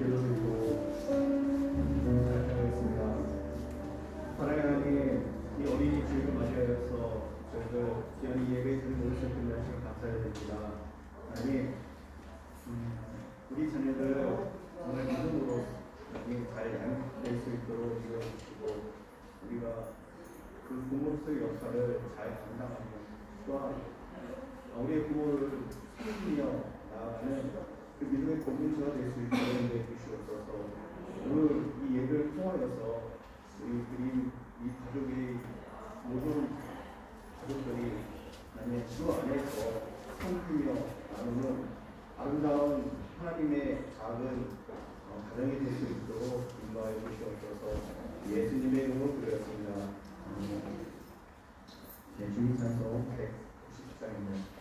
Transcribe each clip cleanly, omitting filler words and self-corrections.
기도드리고 살펴보겠습니다. 하나님 하나님, 이 어린이 주일을 맞이하여서 저희들 귀한 예배에 드리고 오셨던 것을 감사드립니다. 하나님, 우리 자녀들 정말 믿음으로 잘 양육될 수 있도록 도와주시고 우리가 그 부모로서의 역할을 잘 감당하며 또한 우리의 부모를 섬기며 나아가는 그 믿음의 공동체가 될 수 있도록 인도해 주시옵소서. 오늘 이 예배를 통하여서 우리들이 이 가족의 모든 가족들이 나의 주 안에서 섬기며 나누는 아름다운 하나님의 작은 가정이 될 수 있도록 인도하여 주시옵소서. 예수님의 이름으로 기도했습니다. 주님 찬송 190장입니다.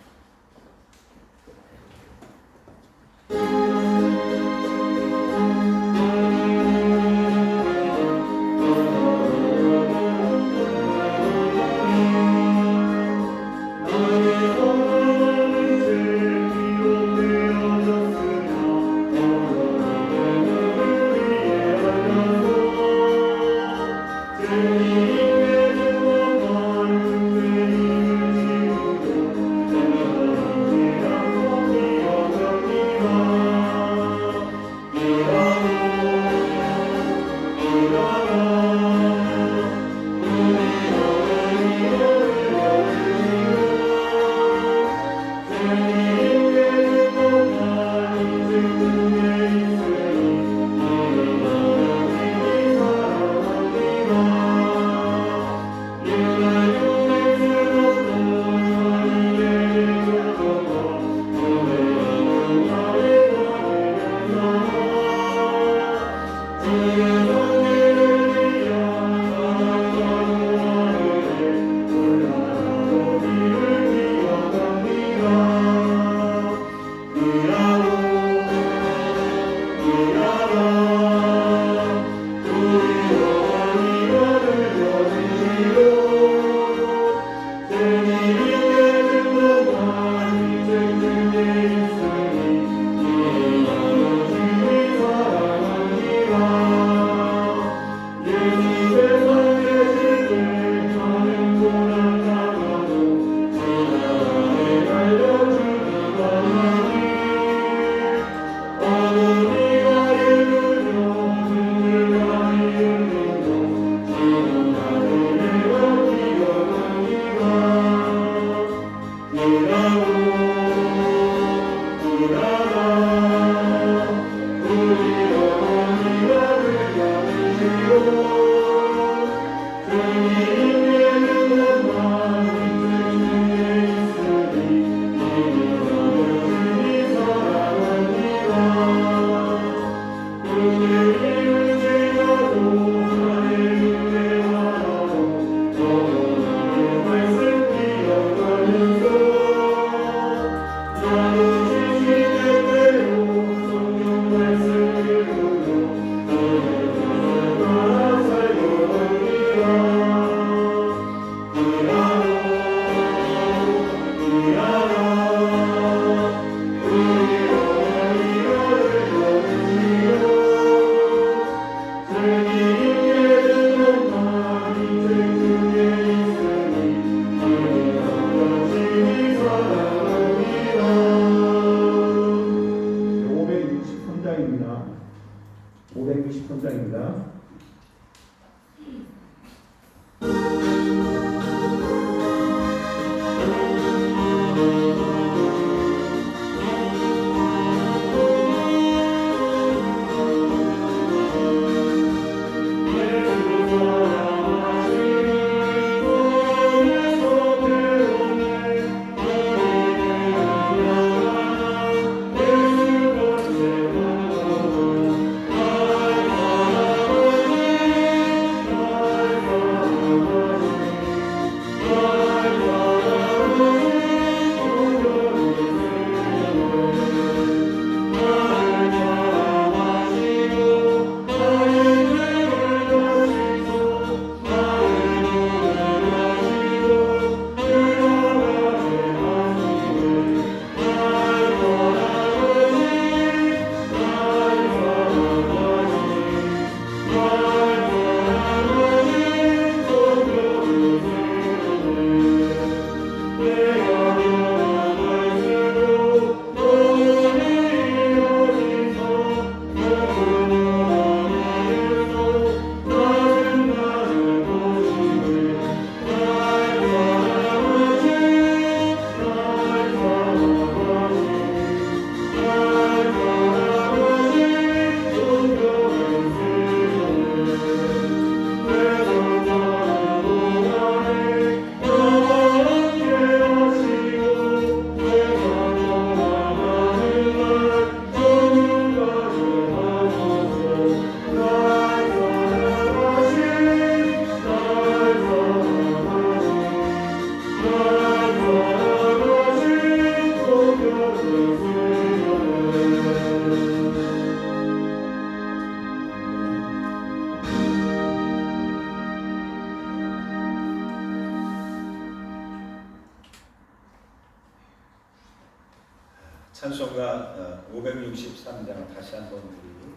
찬송가 563장 다시 한번 우리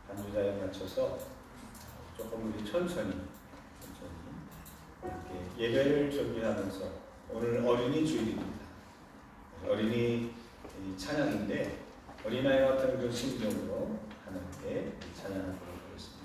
반주자에 맞춰서 조금 우리 천천히 이렇게 예배를 준비하면서, 오늘 어린이 주일입니다. 어린이 찬양인데 어린아이 같은 그 심정으로 하나님께 찬양하도록 하겠습니다.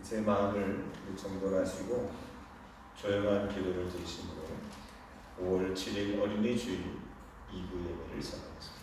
제 마음을 정돈하시고 조용한 기도를 드리심으로 5월 7일 어린이 주일 2부 예배를 시작하겠습니다.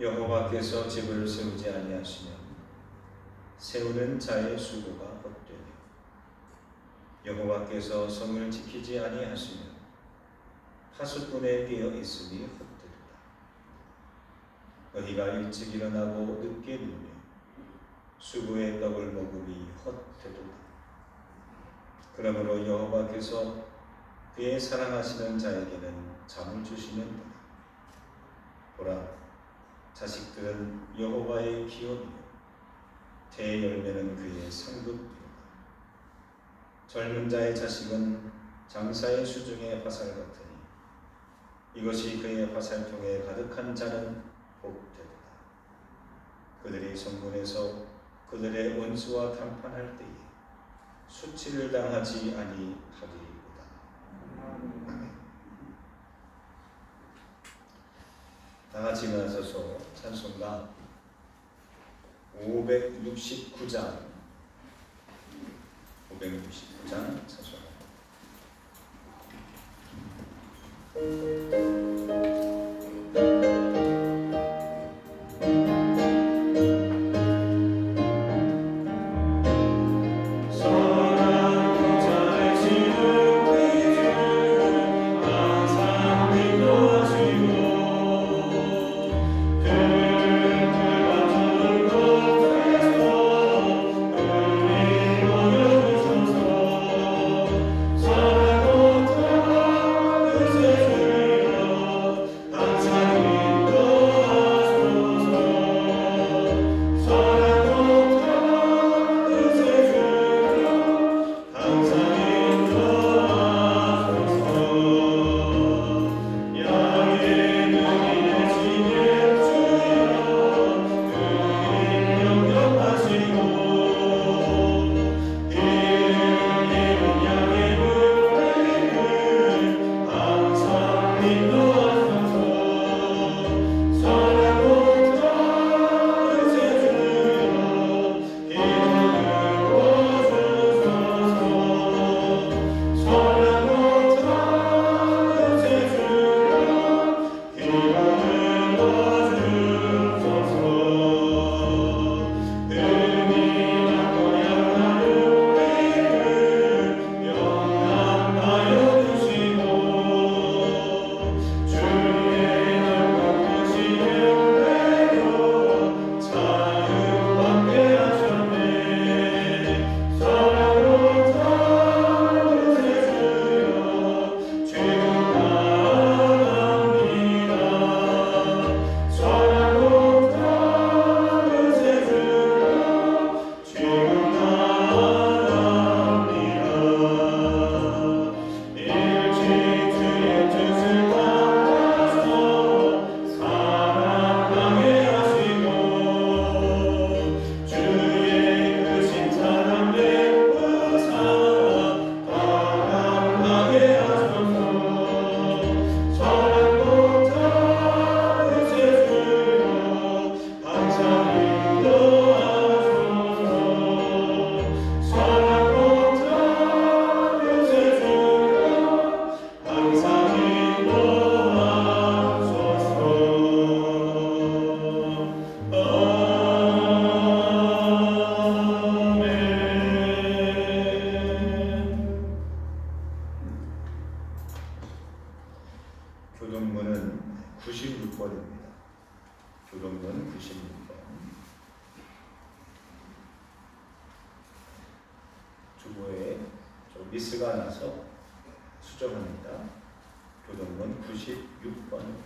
여호와께서 집을 세우지 아니하시면 세우는 자의 수고가 헛되며, 여호와께서 성을 지키지 아니하시면 파수꾼에 깨어 있으니 헛되리라. 너희가 일찍 일어나고 늦게 누며 수고의 떡을 먹으니 헛되도다. 그러므로 여호와께서 그의 사랑하시는 자에게는 잠을 주시는도다. 보라, 자식들은 여호와의 기업이요 대열매는 그의 상급이로다. 젊은 자의 자식은 장사의 수중의 화살 같으니 이것이 그의 화살통에 가득한 자는 복되도다. 그들이 성문에서 그들의 원수와談판할 때에 수치를 당하지 아니하리로다. 아멘. 다 같이 일어나서서 찬송가 569장 찬송가. 교동문은 96번입니다. 교동문 96번. 주보에 좀 미스가 나서 수정합니다. 교동문 96번.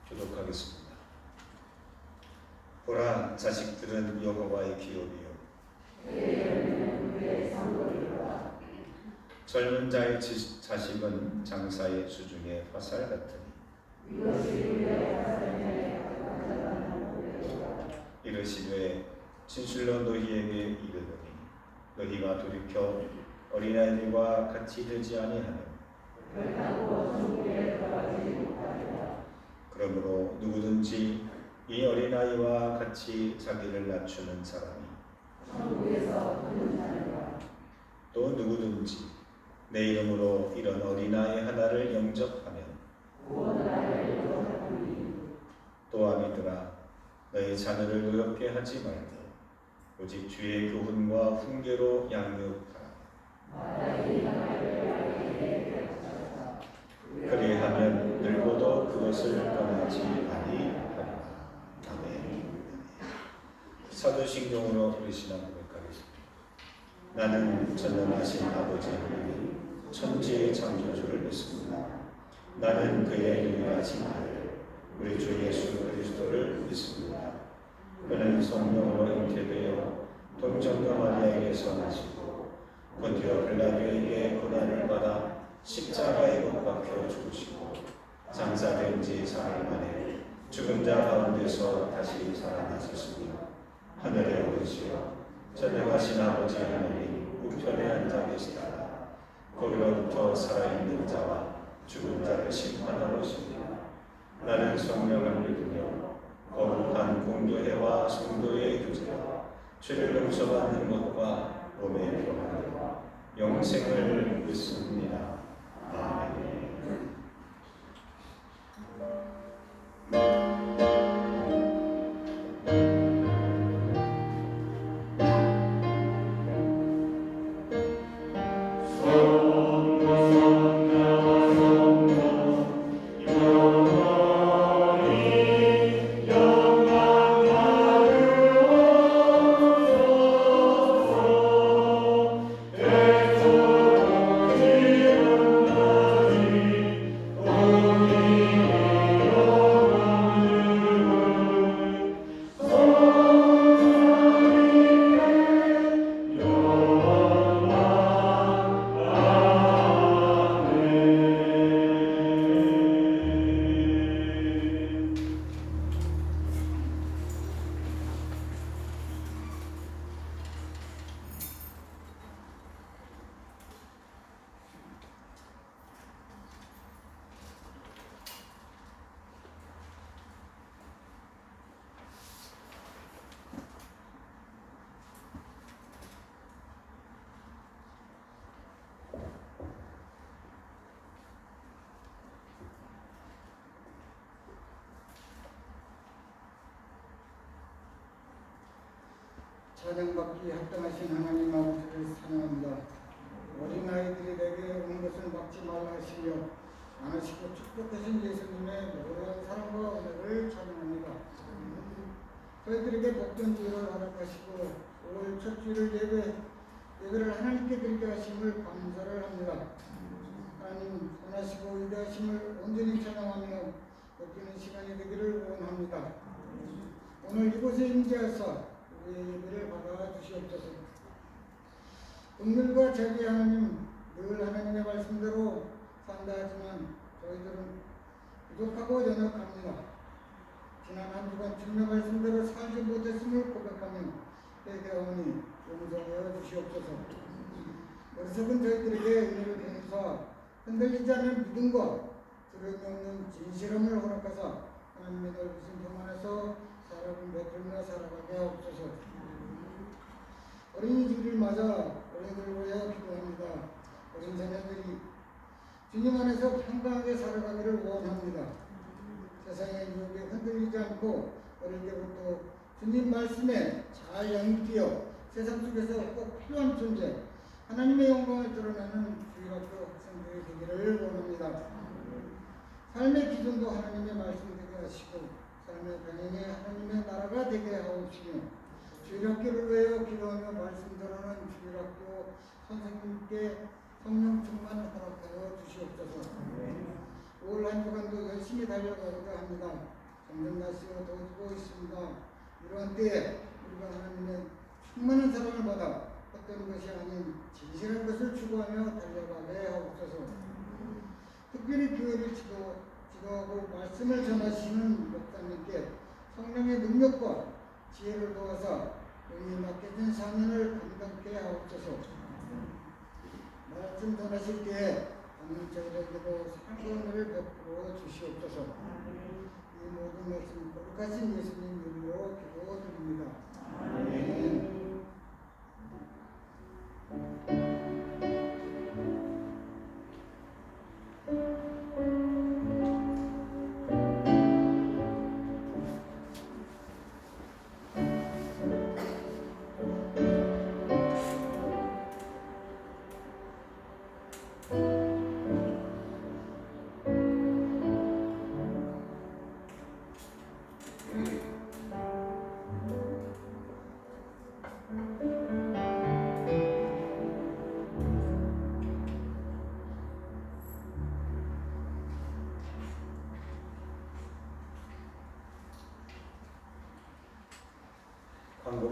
교독하겠습니다. 보라, 자식들은 여호와의 기업이요 젊은 자의 자식은 장사의 수중의 화살 같으니 이르시되 진실로 너희에게 이르노니 너희가 돌이켜 어린아이들과 같이 되지 아니하면 그러므로 누구든지 이 어린아이와 같이 자기를 낮추는 사람이 또 누구든지 내 이름으로 이런 어린아이 하나를 영접하면 또 아미들아 너희 자녀를 노엽게 하지 말되 오직 주의 교훈과 훈계로 양육하라. 그리하면 늙어도 그것을 떠나지 아니하리라. 아멘. 사도신경으로 우리 신앙 고백하겠습니다. 나는 전능하신 아버지 하나님 천지의 창조주를 믿습니다. 나는 그의 유일하신 아들 우리 주 예수 그리스도를 믿습니다. 그는 성령으로 잉태되어 동정녀 마리아에게서 나시고 본디오 빌라도에게 고난을 받아 십자가에 못 박혀 죽으시고 장사된 지 사흘 만에 죽은 자 가운데서 다시 살아나셨으며 하늘에 오르시어 전능하신 아버지 하나님 우편에 앉아 계시다가 거기로부터 살아있는 자와 죽은 자를 심판하러 오십니다. 나는 성령을 믿으며 거룩한 공교회와 성도의 교제와 죄를 용서받는 것과 몸의 평안과 영생을 믿습니다. 아멘. 찬양받기 합당하신 하나님 아버지를 찬양합니다. 어린아이들이 내게 오는 것을 막지 말라 하시며 안으시고 축복하신 예수님의 노래한 사랑과 은혜를 찬양합니다. 저희들에게 복된 주일을 허락하시고 올 첫 주일을 예배를 하나님께 드리게 하심을 감사를 합니다. 하나님 선하시고 위대하심을 온전히 찬양하며 느끼는 시간이 되기를 원합니다. 오늘 이곳에 임재하사 우리의 예배를 받아 주시옵소서. 은밀과 자기 하나님, 늘 하나님의 말씀대로 산다 하지만 저희들은 부족하고 연약합니다. 지난 한 주간 주님의 말씀대로 살지 못했음을 고백하며 회개하오니 용서하여 주시옵소서. 어리석은 저희들에게 은혜를 베푸사 흔들리지 않는 믿음과 두려움이 없는 진실함을 허락하사 하나님의 넓으신 품 안에서 사랑을 베풀며 살아가게 하옵소서. 어린이 주일을 맞아 어린이들을 위하여 기도합니다. 어린 자녀들이 주님 안에서 평강하게 살아가기를 원합니다. 세상의 유혹에 흔들리지 않고 어릴 때부터 주님 말씀에 잘 영입되어 세상 속에서 꼭 필요한 존재 하나님의 영광을 드러내는 주일학교 학생들이 되기를 원합니다. 삶의 기준도 하나님의 말씀 되게 하시고 삶의 방향이 하나님의 나라가 되게 하옵시며 주일학교를 위하여 기도하며 말씀 전하는 주일학교 선생님께 성령 충만을 허락하여 주시옵소서. 올 한 주간도 열심히 달려가고자 합니다. 점점 날씨가 더워지고 있습니다. 이러한 때에 우리가 하나님의 충만한 사랑을 받아 헛되는 것이 아닌 진실한 것을 추구하며 달려가게 하옵소서. 특별히 교회를 지도하고 말씀을 전하시는 목사님께 성령의 능력과 지혜를 도와서 의에 맡겨진 사명을 감당케 하옵소서. 말씀 전하실 때에 저희들에게도 사랑과 은혜를 베풀어 주시옵소서. 이 모든 말씀 거룩하신 예수님 이름으로 기도드립니다. 아멘.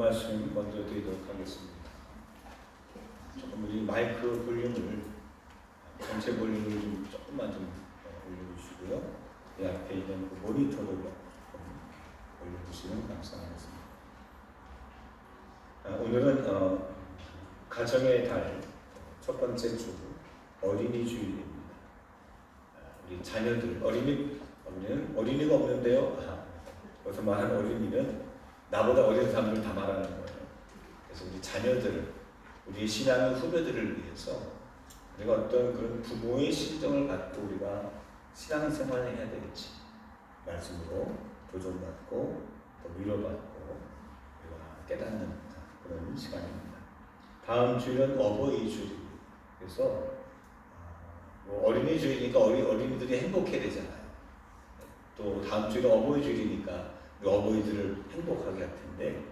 말씀 먼저 드리도록 하겠습니다. 조금 우리 마이크 볼륨을 전체 볼륨을 좀 조금만 좀 올려주시고요. 이 앞에 있는 그 모니터도 좀 올려주시면 감사하겠습니다. 오늘은 가정의 달 첫 번째 주 어린이 주일입니다. 우리 자녀들 어린이가 없는데요. 여기서 말하는 어린이는 나보다 어린 사람들 다 말하는 거예요. 그래서 우리 자녀들, 우리 신앙의 후배들을 위해서 우리가 어떤 그런 부모의 심정을 갖고 우리가 신앙생활을 해야 되겠지. 말씀으로 도전받고 또 위로받고 우리가 깨닫는 그런 시간입니다. 다음 주일은 어버이 주일입니다. 그래서 뭐 어린이 주일이니까 어린이들이 행복해야 되잖아요. 또 다음 주일은 어버이 주일이니까 우리 어버이들을 행복하게 할 텐데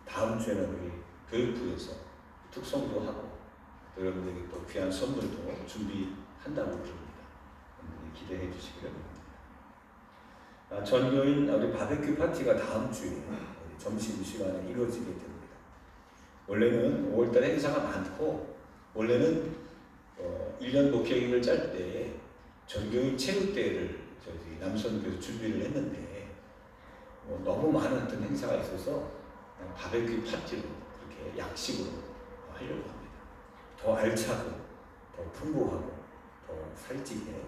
다음 주에는 우리 교육부에서 특송도 하고 또 여러분들에게 또 귀한 선물도 준비한다고 그럽니다. 여러분들이 기대해 주시기를 바랍니다. 전교인 우리 바베큐 파티가 다음 주에 점심시간에 이루어지게 됩니다. 원래는 5월달에 행사가 많고 원래는 1년 목회기를 짤 때 전교인 체육대회를 저희 남선교에서 준비를 했는데 너무 많은 어떤 행사가 있어서 그냥 바베큐 파티로 그렇게 약식으로 하려고 합니다. 더 알차고 더 풍부하고 더 살찌게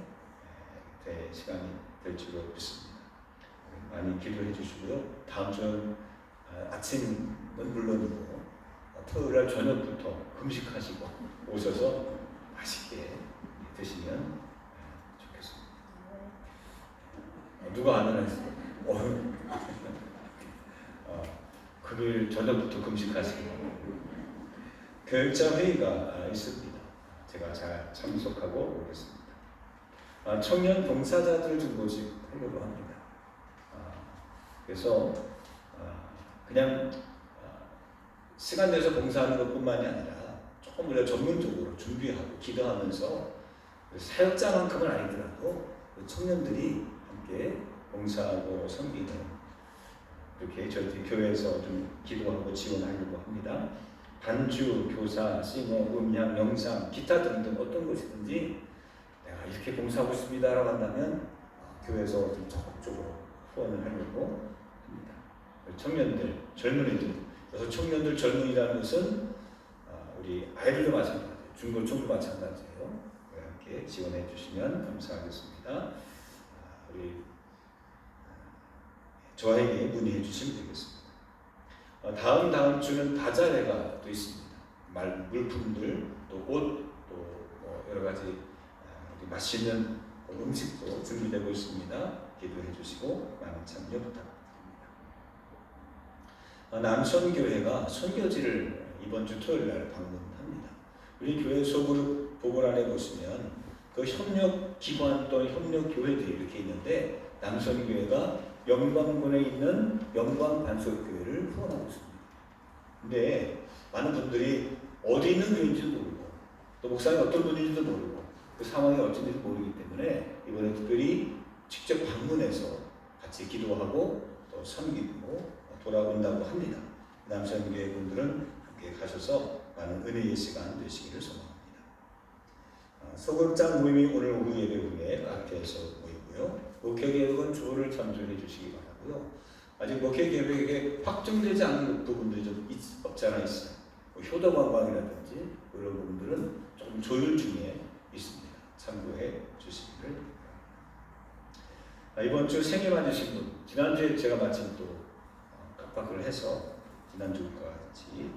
될 시간이 될 줄로 믿습니다. 많이 기도해 주시고요. 다음 주는 아침은 물론이고 토요일날 저녁부터 금식하시고 오셔서 맛있게 드시면 좋겠습니다. 누가 안 하나요? 금요일 저녁부터 금식하시고 교육자 회의가 있습니다. 제가 잘 참석하고 오겠습니다. 청년 봉사자들 좀 모집하려고 합니다. 그래서 그냥 시간 내서 봉사하는 것뿐만이 아니라 조금 우리가 전문적으로 준비하고 기도하면서 사역자만큼은 아니더라도 청년들이 함께 봉사하고 섬기는 이렇게 저희 교회에서 좀 기도하고 지원하려고 합니다. 반주, 교사, 싱어, 음향, 영상, 기타 등등 어떤 것이든지 내가 이렇게 봉사하고 싶습니다라고 한다면 교회에서 좀 적극적으로 후원을 하려고 합니다. 청년들, 젊은이들, 그래서 청년들, 젊은이라는 것은 우리 아이들도 마찬가지예요. 중고, 초도 마찬가지예요. 함께 지원해 주시면 감사하겠습니다. 우리 저에게 문의해 주시면 되겠습니다. 다음 주는 다자회가 또 있습니다. 물품들, 또 옷, 또 여러 가지 맛있는 음식도 준비되고 있습니다. 기도해 주시고 많은 참여 부탁드립니다. 남선교회가 선교지를 이번 주 토요일 날 방문합니다. 우리 교회 소그룹 보고란에 보시면 그 협력 기관 또는 협력 교회들이 이렇게 있는데 남선교회가 영광군에 있는 영광반석교회를 후원하고 있습니다. 근데 많은 분들이 어디 있는 교회인지도 모르고 또 목사님이 어떤 분인지도 모르고 그 상황이 어쩐지도 모르기 때문에 이번에 특별히 직접 방문해서 같이 기도하고 또 섬기고 돌아온다고 합니다. 남선교회 분들은 함께 가셔서 많은 은혜의 시간 되시기를 소망합니다. 소극장 모임이 오늘 오후 예배 후에 앞에서 모이고요. 목회계획은 주호를 참조해 주시기 바라고요. 아직 목회계획에 확정되지 않은 부분들이 좀 없지 않아 있어요. 효도관광이라든지 이런 부분들은 조금 조율 중에 있습니다. 참고해 주시기를 바랍니다. 이번 주 생일 맞으신 분, 지난주에 제가 마침 또 깜빡을 해서 지난주과 같이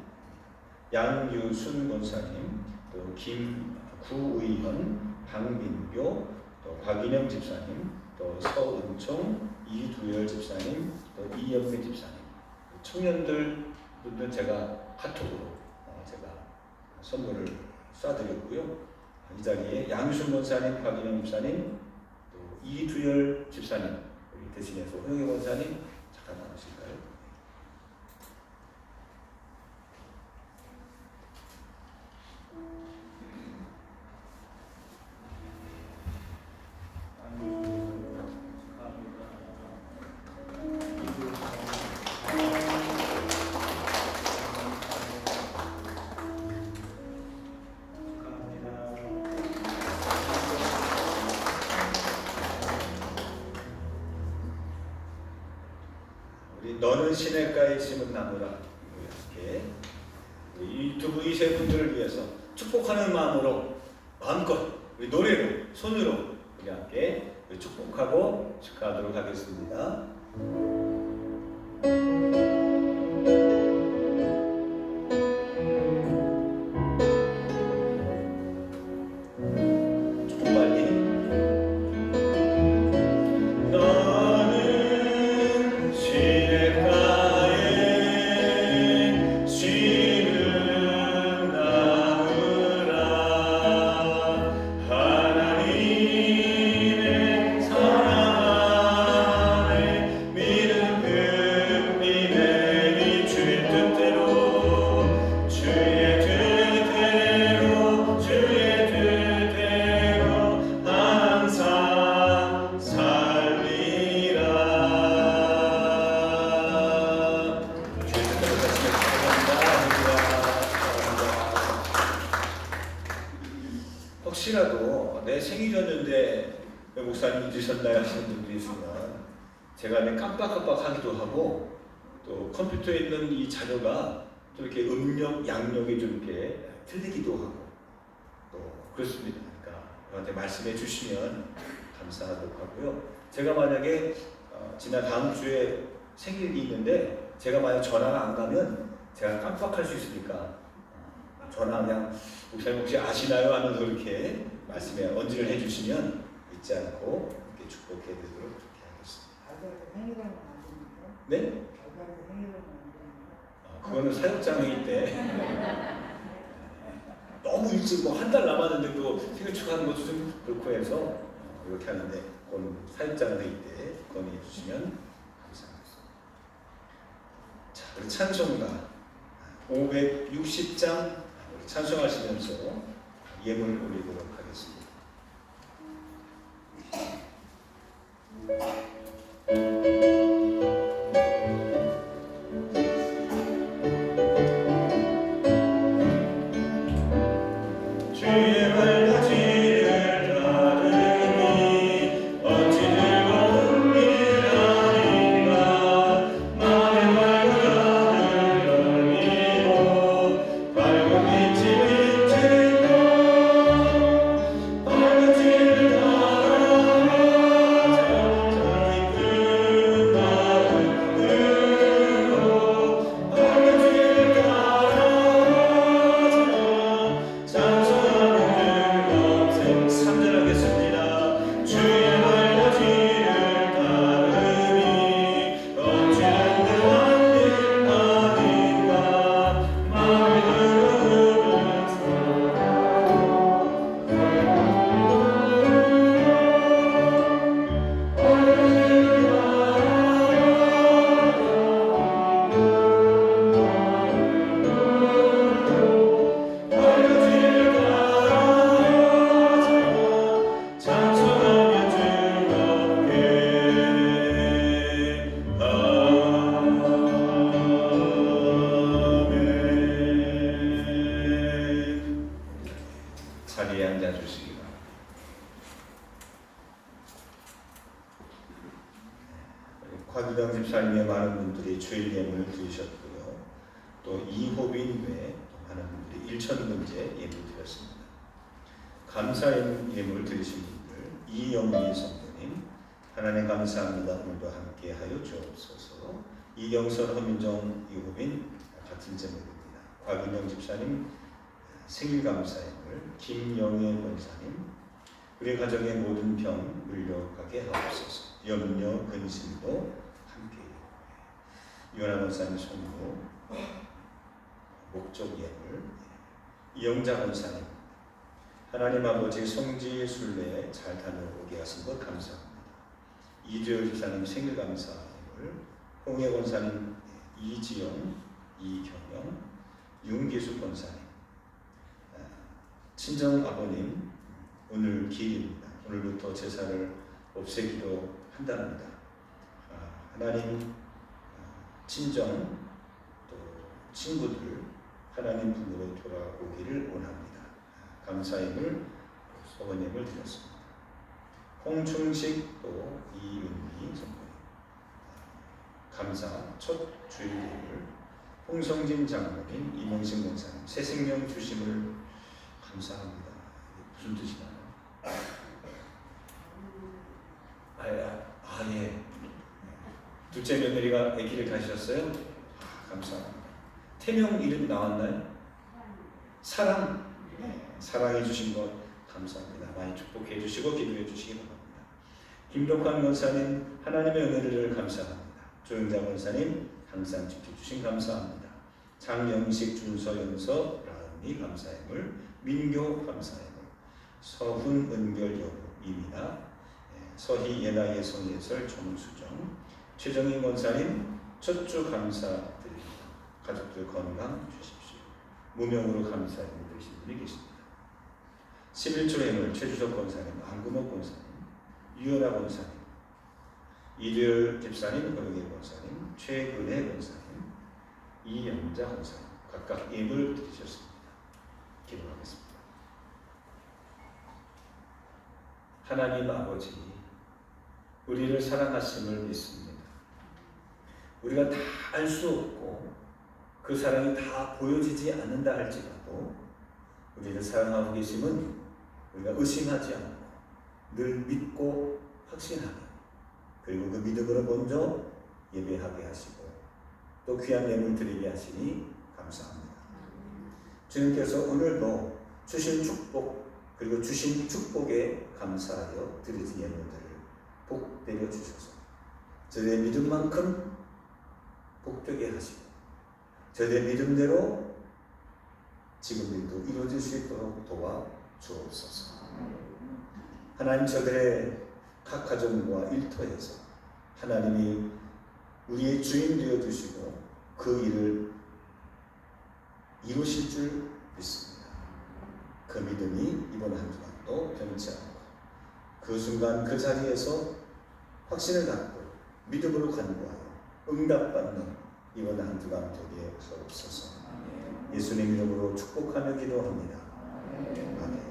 양유순 권사님, 또 김구의현, 박민교, 또 박인영 집사님, 또 서은총, 이두열 집사님, 또 이영미 집사님, 청년들 분들 제가 카톡으로 제가 선물을 쏴드렸고요. 이 자리에 양유순 권사님, 박인영 집사님, 또 이두열 집사님, 여기 대신해서 홍영희 권사님 잠깐 나오실까요? 너는 시냇가에 심은 나무라. 이렇게 이 두 분, 이 세 분들을 위해서 축복하는 마음으로 마음껏 우리 노래로, 손으로 우리 함께 축복하고 축하하도록 하겠습니다. 조금 빨리. 너는 시냇가에 심은 나무라. 하나님의 사랑 안에 믿음 금이 내리 주의 뜻대로 주의 뜻대로 항상 살리라. 주의 뜻대로 사랑합니다. 혹시라도 내 생일이었는데 왜 목사님 잊으셨나요 하시는 분들이 있으면 제가 깜빡깜빡하기도 하고 또 컴퓨터에 있는 이 자료가 또 이렇게 음력, 양력이 좀 이렇게 틀리기도 하고 또 그렇습니다. 그러니까 저한테 말씀해 주시면 감사하도록 하고요. 제가 만약에 지난 다음 주에 생일이 있는데 제가 만약 전화를 안 가면 제가 깜빡할 수 있으니까 전화 그냥 목사님 혹시 아시나요? 하면서 이렇게 말씀에 언지를 해주시면 잊지 않고 이렇게 축복해 드리도록 그렇게 하겠습니다. 행위라면 안 됩니까? 네? 행위라면 안 됩니까? 그거는 사역장 회의 때 너무 일찍 뭐 한 달 남았는데 또 생일 축하하는 것도 좀 그렇고 해서 이렇게 하는데 그건 사역장 회의 때 건의해 주시면 감사하겠습니다. 자, 우리 찬송가 560장 찬송하시면서 예물 올리도록 하겠습니다. 주의 말씀을 따르니 어찌 즐거운 일 아닌가. 마음의 말문을 열리고 밝은 빛이 비치고 밝은 길을 따라가자. 저희 큰 마음으로 밝은 길을 따라가자. 찬송하는 즐거움 3절 하겠습니다. 주의 말씀을 따르니 어찌 즐거운 일 아닌가. 마음의 찬송하며 즐겁게 아멘. 자리에 앉아주시기 바랍니다. 곽유경 집사님의 많은 분들이 주일 예물을 드리셨고요. 또 이호빈 외에 또 많은 분들이 1,000문제 예물 드렸습니다. 감사 예물 드리신 분들 이영미 성도님 하나님 감사합니다. 오늘도 함께하여 주옵소서. 이경선, 허민정, 이호빈 같은 제목입니다. 곽윤영 집사님 생일 감사 예물, 김영애 권사님 우리 가정의 모든 병 물려가게 하옵소서. 염려 근심도 함께 이원아 권사님 손으로 목적 예물, 이영자 권사님 하나님 아버지 성지 순례에 잘 다녀오게 하신 것 감사합니다. 이주열 집사님 생일 감사예물, 홍혜 권사님, 이지영, 이경영, 윤기수 권사님, 친정 아버님 오늘 기일입니다. 오늘부터 제사를 없애기로 한답니다. 하나님 친정 또 친구들 하나님 품으로 돌아오기를 원합니다. 감사임을 소원임을 드렸습니다. 홍충식 또 이은미 선생님 감사 첫 주일예를 홍성진 장로님, 이몽신 목사님 새 생명 주심을 감사합니다. 이게 무슨 뜻이나요? 예. 둘째 며느리가 아기를 가지셨어요? 감사합니다. 태명 이름 나왔나요? 사랑. 사랑해 주신 것 감사합니다. 많이 축복해 주시고 기도해 주시기 바랍니다. 김덕환 권사님 하나님의 은혜를 감사합니다. 조영자 권사님 항상 지켜주신 감사합니다. 장영식 준서 라은이 감사해물 민교 감사해물 서훈 은결 여부 이민아 서희 예나의 성예설 정수정 최정인 권사님 첫 주 감사드립니다. 가족들 건강 주십시오. 무명으로 감사해물 되신 분이 계십니다. 11조 해물 최주석 권사님 안구목 권사님 유연아 권사님, 일요일 집사님, 고영희 권사님, 최근혜 권사님, 이영자 권사님 각각 예물 드리셨습니다. 기도하겠습니다. 하나님 아버지, 우리를 사랑하심을 믿습니다. 우리가 다 알 수 없고 그 사랑이 다 보여지지 않는다 할지라도 우리를 사랑하고 계심은 우리가 의심하지 않고 늘 믿고 확신하게 그리고 그 믿음으로 먼저 예배하게 하시고 또 귀한 예물 드리게 하시니 감사합니다. 주님께서 오늘도 주신 축복 그리고 주신 축복에 감사하여 드리는 예물들을 복 내려 주셔서 저의 믿음만큼 복되게 하시고 저의 믿음대로 지금 일도 이루어질 수 있도록 도와 주옵소서. 하나님 저들의 각 가정과 일터에서 하나님이 우리의 주인 되어 주시고 그 일을 이루실 줄 믿습니다. 그 믿음이 이번 한 주간도 변치 않고 그 순간 그 자리에서 확신을 갖고 믿음으로 간구하여 응답받는 이번 한 주간 되게 하옵소서. 예수님 이름으로 축복하며 기도합니다. 아멘.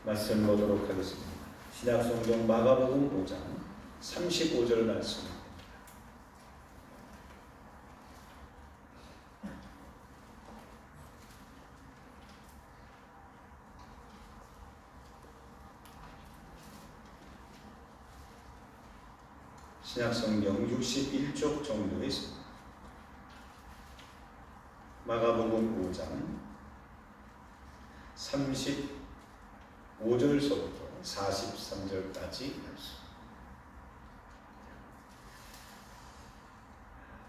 말씀 보도록 하겠습니다. 신약성경 마가복음 5장 35절 말씀입니다. 신약성경 61쪽 정도에 있습니다. 마가복음 5장 35절서부터 43절까지 말씀.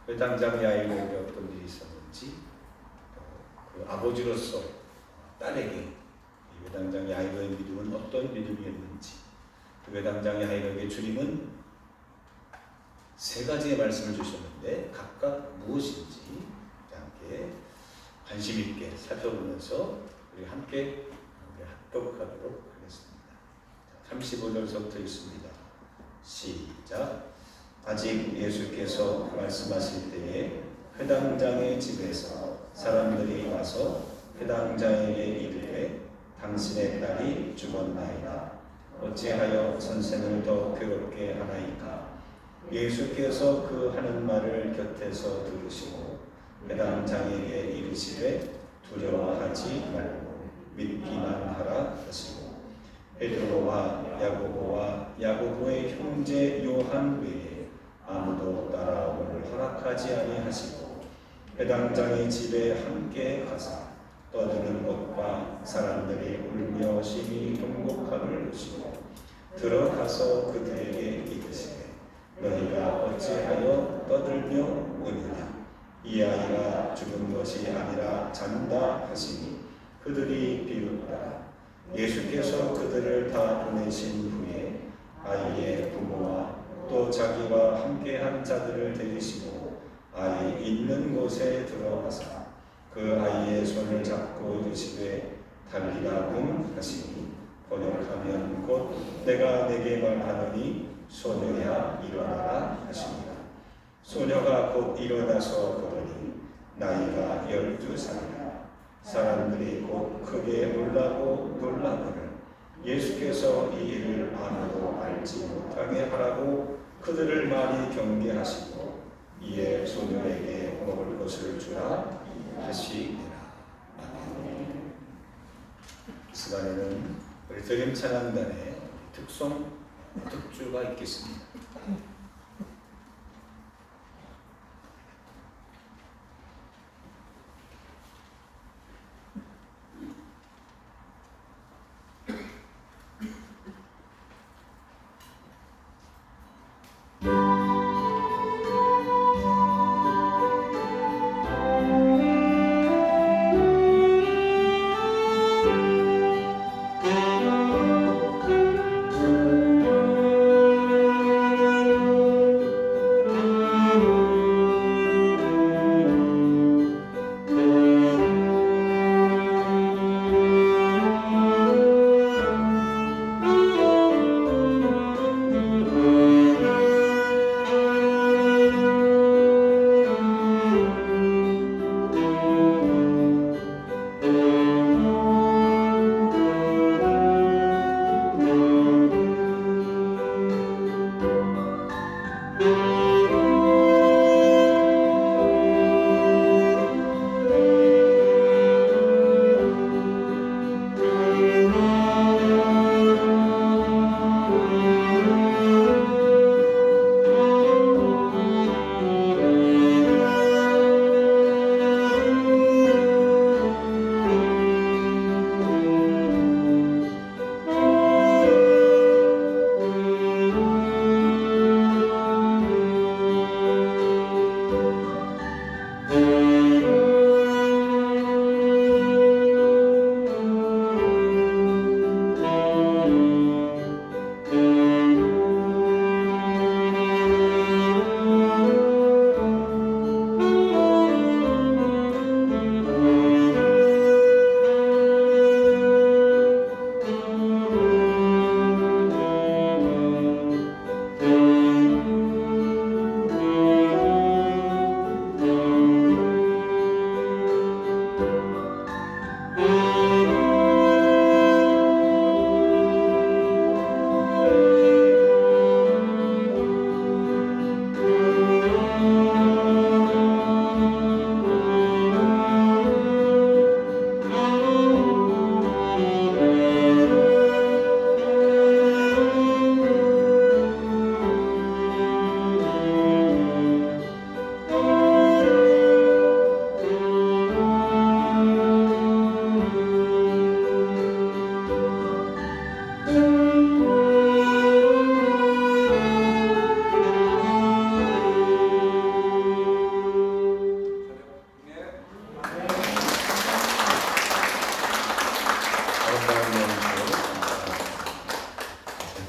회당장 야이로에게 어떤 일이 있었는지 그 아버지로서 딸에게 회당장 야이로의 믿음은 어떤 믿음이었는지 그 회당장 야이로에게 주님은 세 가지의 말씀을 주셨는데 각각 무엇인지 함께 관심 있게 살펴보면서 우리 함께 합독하도록 하겠습니다. 35절서부터 있습니다. 시작. 아직 예수께서 말씀하실 때에 회당장의 집에서 사람들이 와서 회당장에게 이르되 당신의 딸이 죽었나이다. 어찌하여 선생을 더 괴롭게 하나이까? 예수께서 그 하는 말을 곁에서 들으시고 회당장에게 이르시되 두려워하지 말고 믿기만 하라 하시고 베드로와 야고보와 야고보의 형제 요한 외에 아무도 따라오기를 허락하지 아니하시고 회당장의 집에 함께 가사 떠드는 것과 사람들이 울며 심히 통곡함을 보시고 들어가서 그들에게 이르시되 너희가 어찌하여 떠들며 우느냐? 이 아이가 죽은 것이 아니라 잔다 하시니 그들이 비웃다. 예수께서 그들을 다 보내신 후에 아이의 부모와 또 자기와 함께한 자들을 데리시고 아이 있는 곳에 들어가사 그 아이의 손을 잡고 이르시되 달리라cum 하시니 번역하면 곧 내가 내게 말하노니 소녀야 일어나라 하십니다. 소녀가 곧 일어나서 걸으니 나이가 12살이라. 사람들이 곧 크게 놀라고 놀라거늘 예수께서 이 일을 아무도 알지 못하게 하라고 그들을 많이 경계하시고 이에 소녀에게 먹을 것을 주라 하시니라. 아멘. 이 시간에는 우리 드림 찬양단의 특주가 있겠습니다.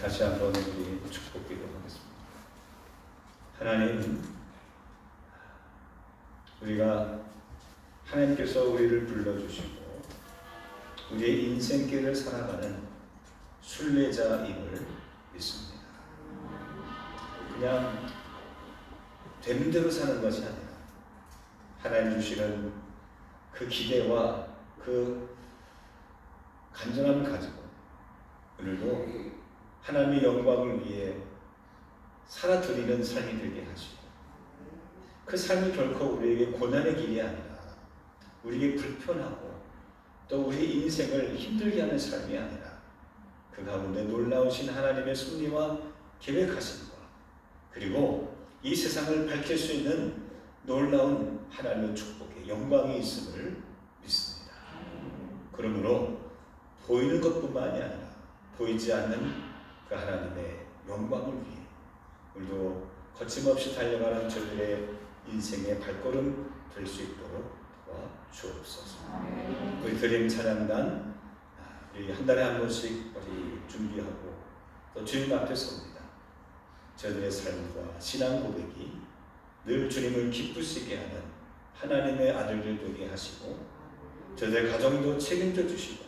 다시 한번 우리 축복기도 하겠습니다. 하나님, 우리가 하나님께서 우리를 불러주시고 우리의 인생길을 살아가는 순례자임을 믿습니다. 그냥 된 대로 사는 것이 아니라 하나님 주시는 그 기대와 그 간절함을 가지고 오늘도 하나님의 영광을 위해 살아드리는 삶이 되게 하시고, 그 삶이 결코 우리에게 고난의 길이 아니라 우리에게 불편하고 또 우리 인생을 힘들게 하는 삶이 아니라 그 가운데 놀라우신 하나님의 섭리와 계획하심과 그리고 이 세상을 밝힐 수 있는 놀라운 하나님의 축복의 영광이 있음을 믿습니다. 그러므로 보이는 것뿐만이 아니라 보이지 않는 그 하나님의 영광을 위해 우리도 거침없이 달려가는 저들의 인생의 발걸음 될 수 있도록 도와주옵소서. 우리 드림 찬양단 우리 한 달에 한 번씩 우리 준비하고 또 주님 앞에 섭니다. 저들의 삶과 신앙 고백이 늘 주님을 기쁘시게 하는 하나님의 아들들 되게 하시고, 저들의 가정도 책임져 주시고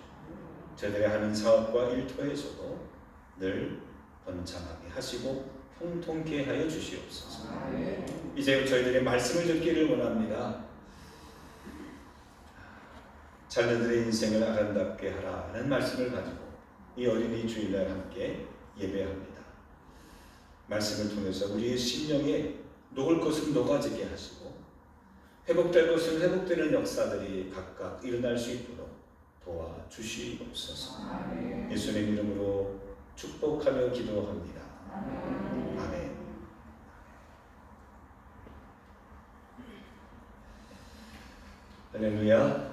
저들의 하는 사업과 일터에서도 늘 번창하게 하시고 통통케 하여 주시옵소서. 이제 저희들의 말씀을 듣기를 원합니다. 자녀들의 인생을 아름답게 하라는 말씀을 가지고 이 어린이 주일날 함께 예배합니다. 말씀을 통해서 우리의 심령에 녹을 것은 녹아지게 하시고 회복될 것은 회복되는 역사들이 각각 일어날 수 있도록 도와주시옵소서. 예수님 이름으로 축복하며 기도합니다. 아멘. 할렐루야.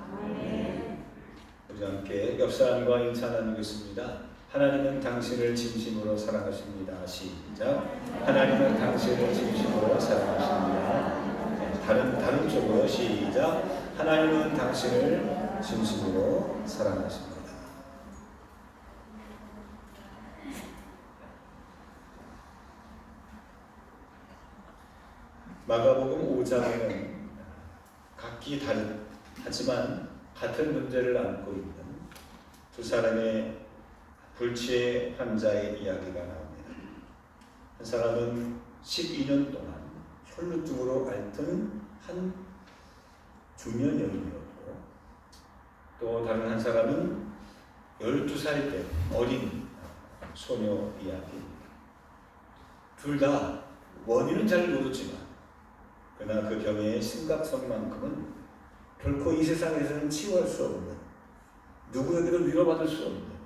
우리 함께 옆 사람과 인사 나누겠습니다. 하나님은 당신을 진심으로 사랑하십니다. 시작. 하나님은 당신을 진심으로 사랑하십니다. 다른 쪽으로 시작. 하나님은 당신을 진심으로 사랑하십니다. 마가복음 5장에는 각기 다른 하지만 같은 문제를 안고 있는 두 사람의 불치의 환자의 이야기가 나옵니다. 한 사람은 12년 동안 혈루증으로 앓던 한 중년 여인이었고, 또 다른 한 사람은 12살 때 어린 소녀 이야기입니다. 둘 다 원인은 잘 모르지만 그러나 그 병의 심각성만큼은 결코 이 세상에서는 치유할 수 없는, 누구에게도 위로받을 수 없는,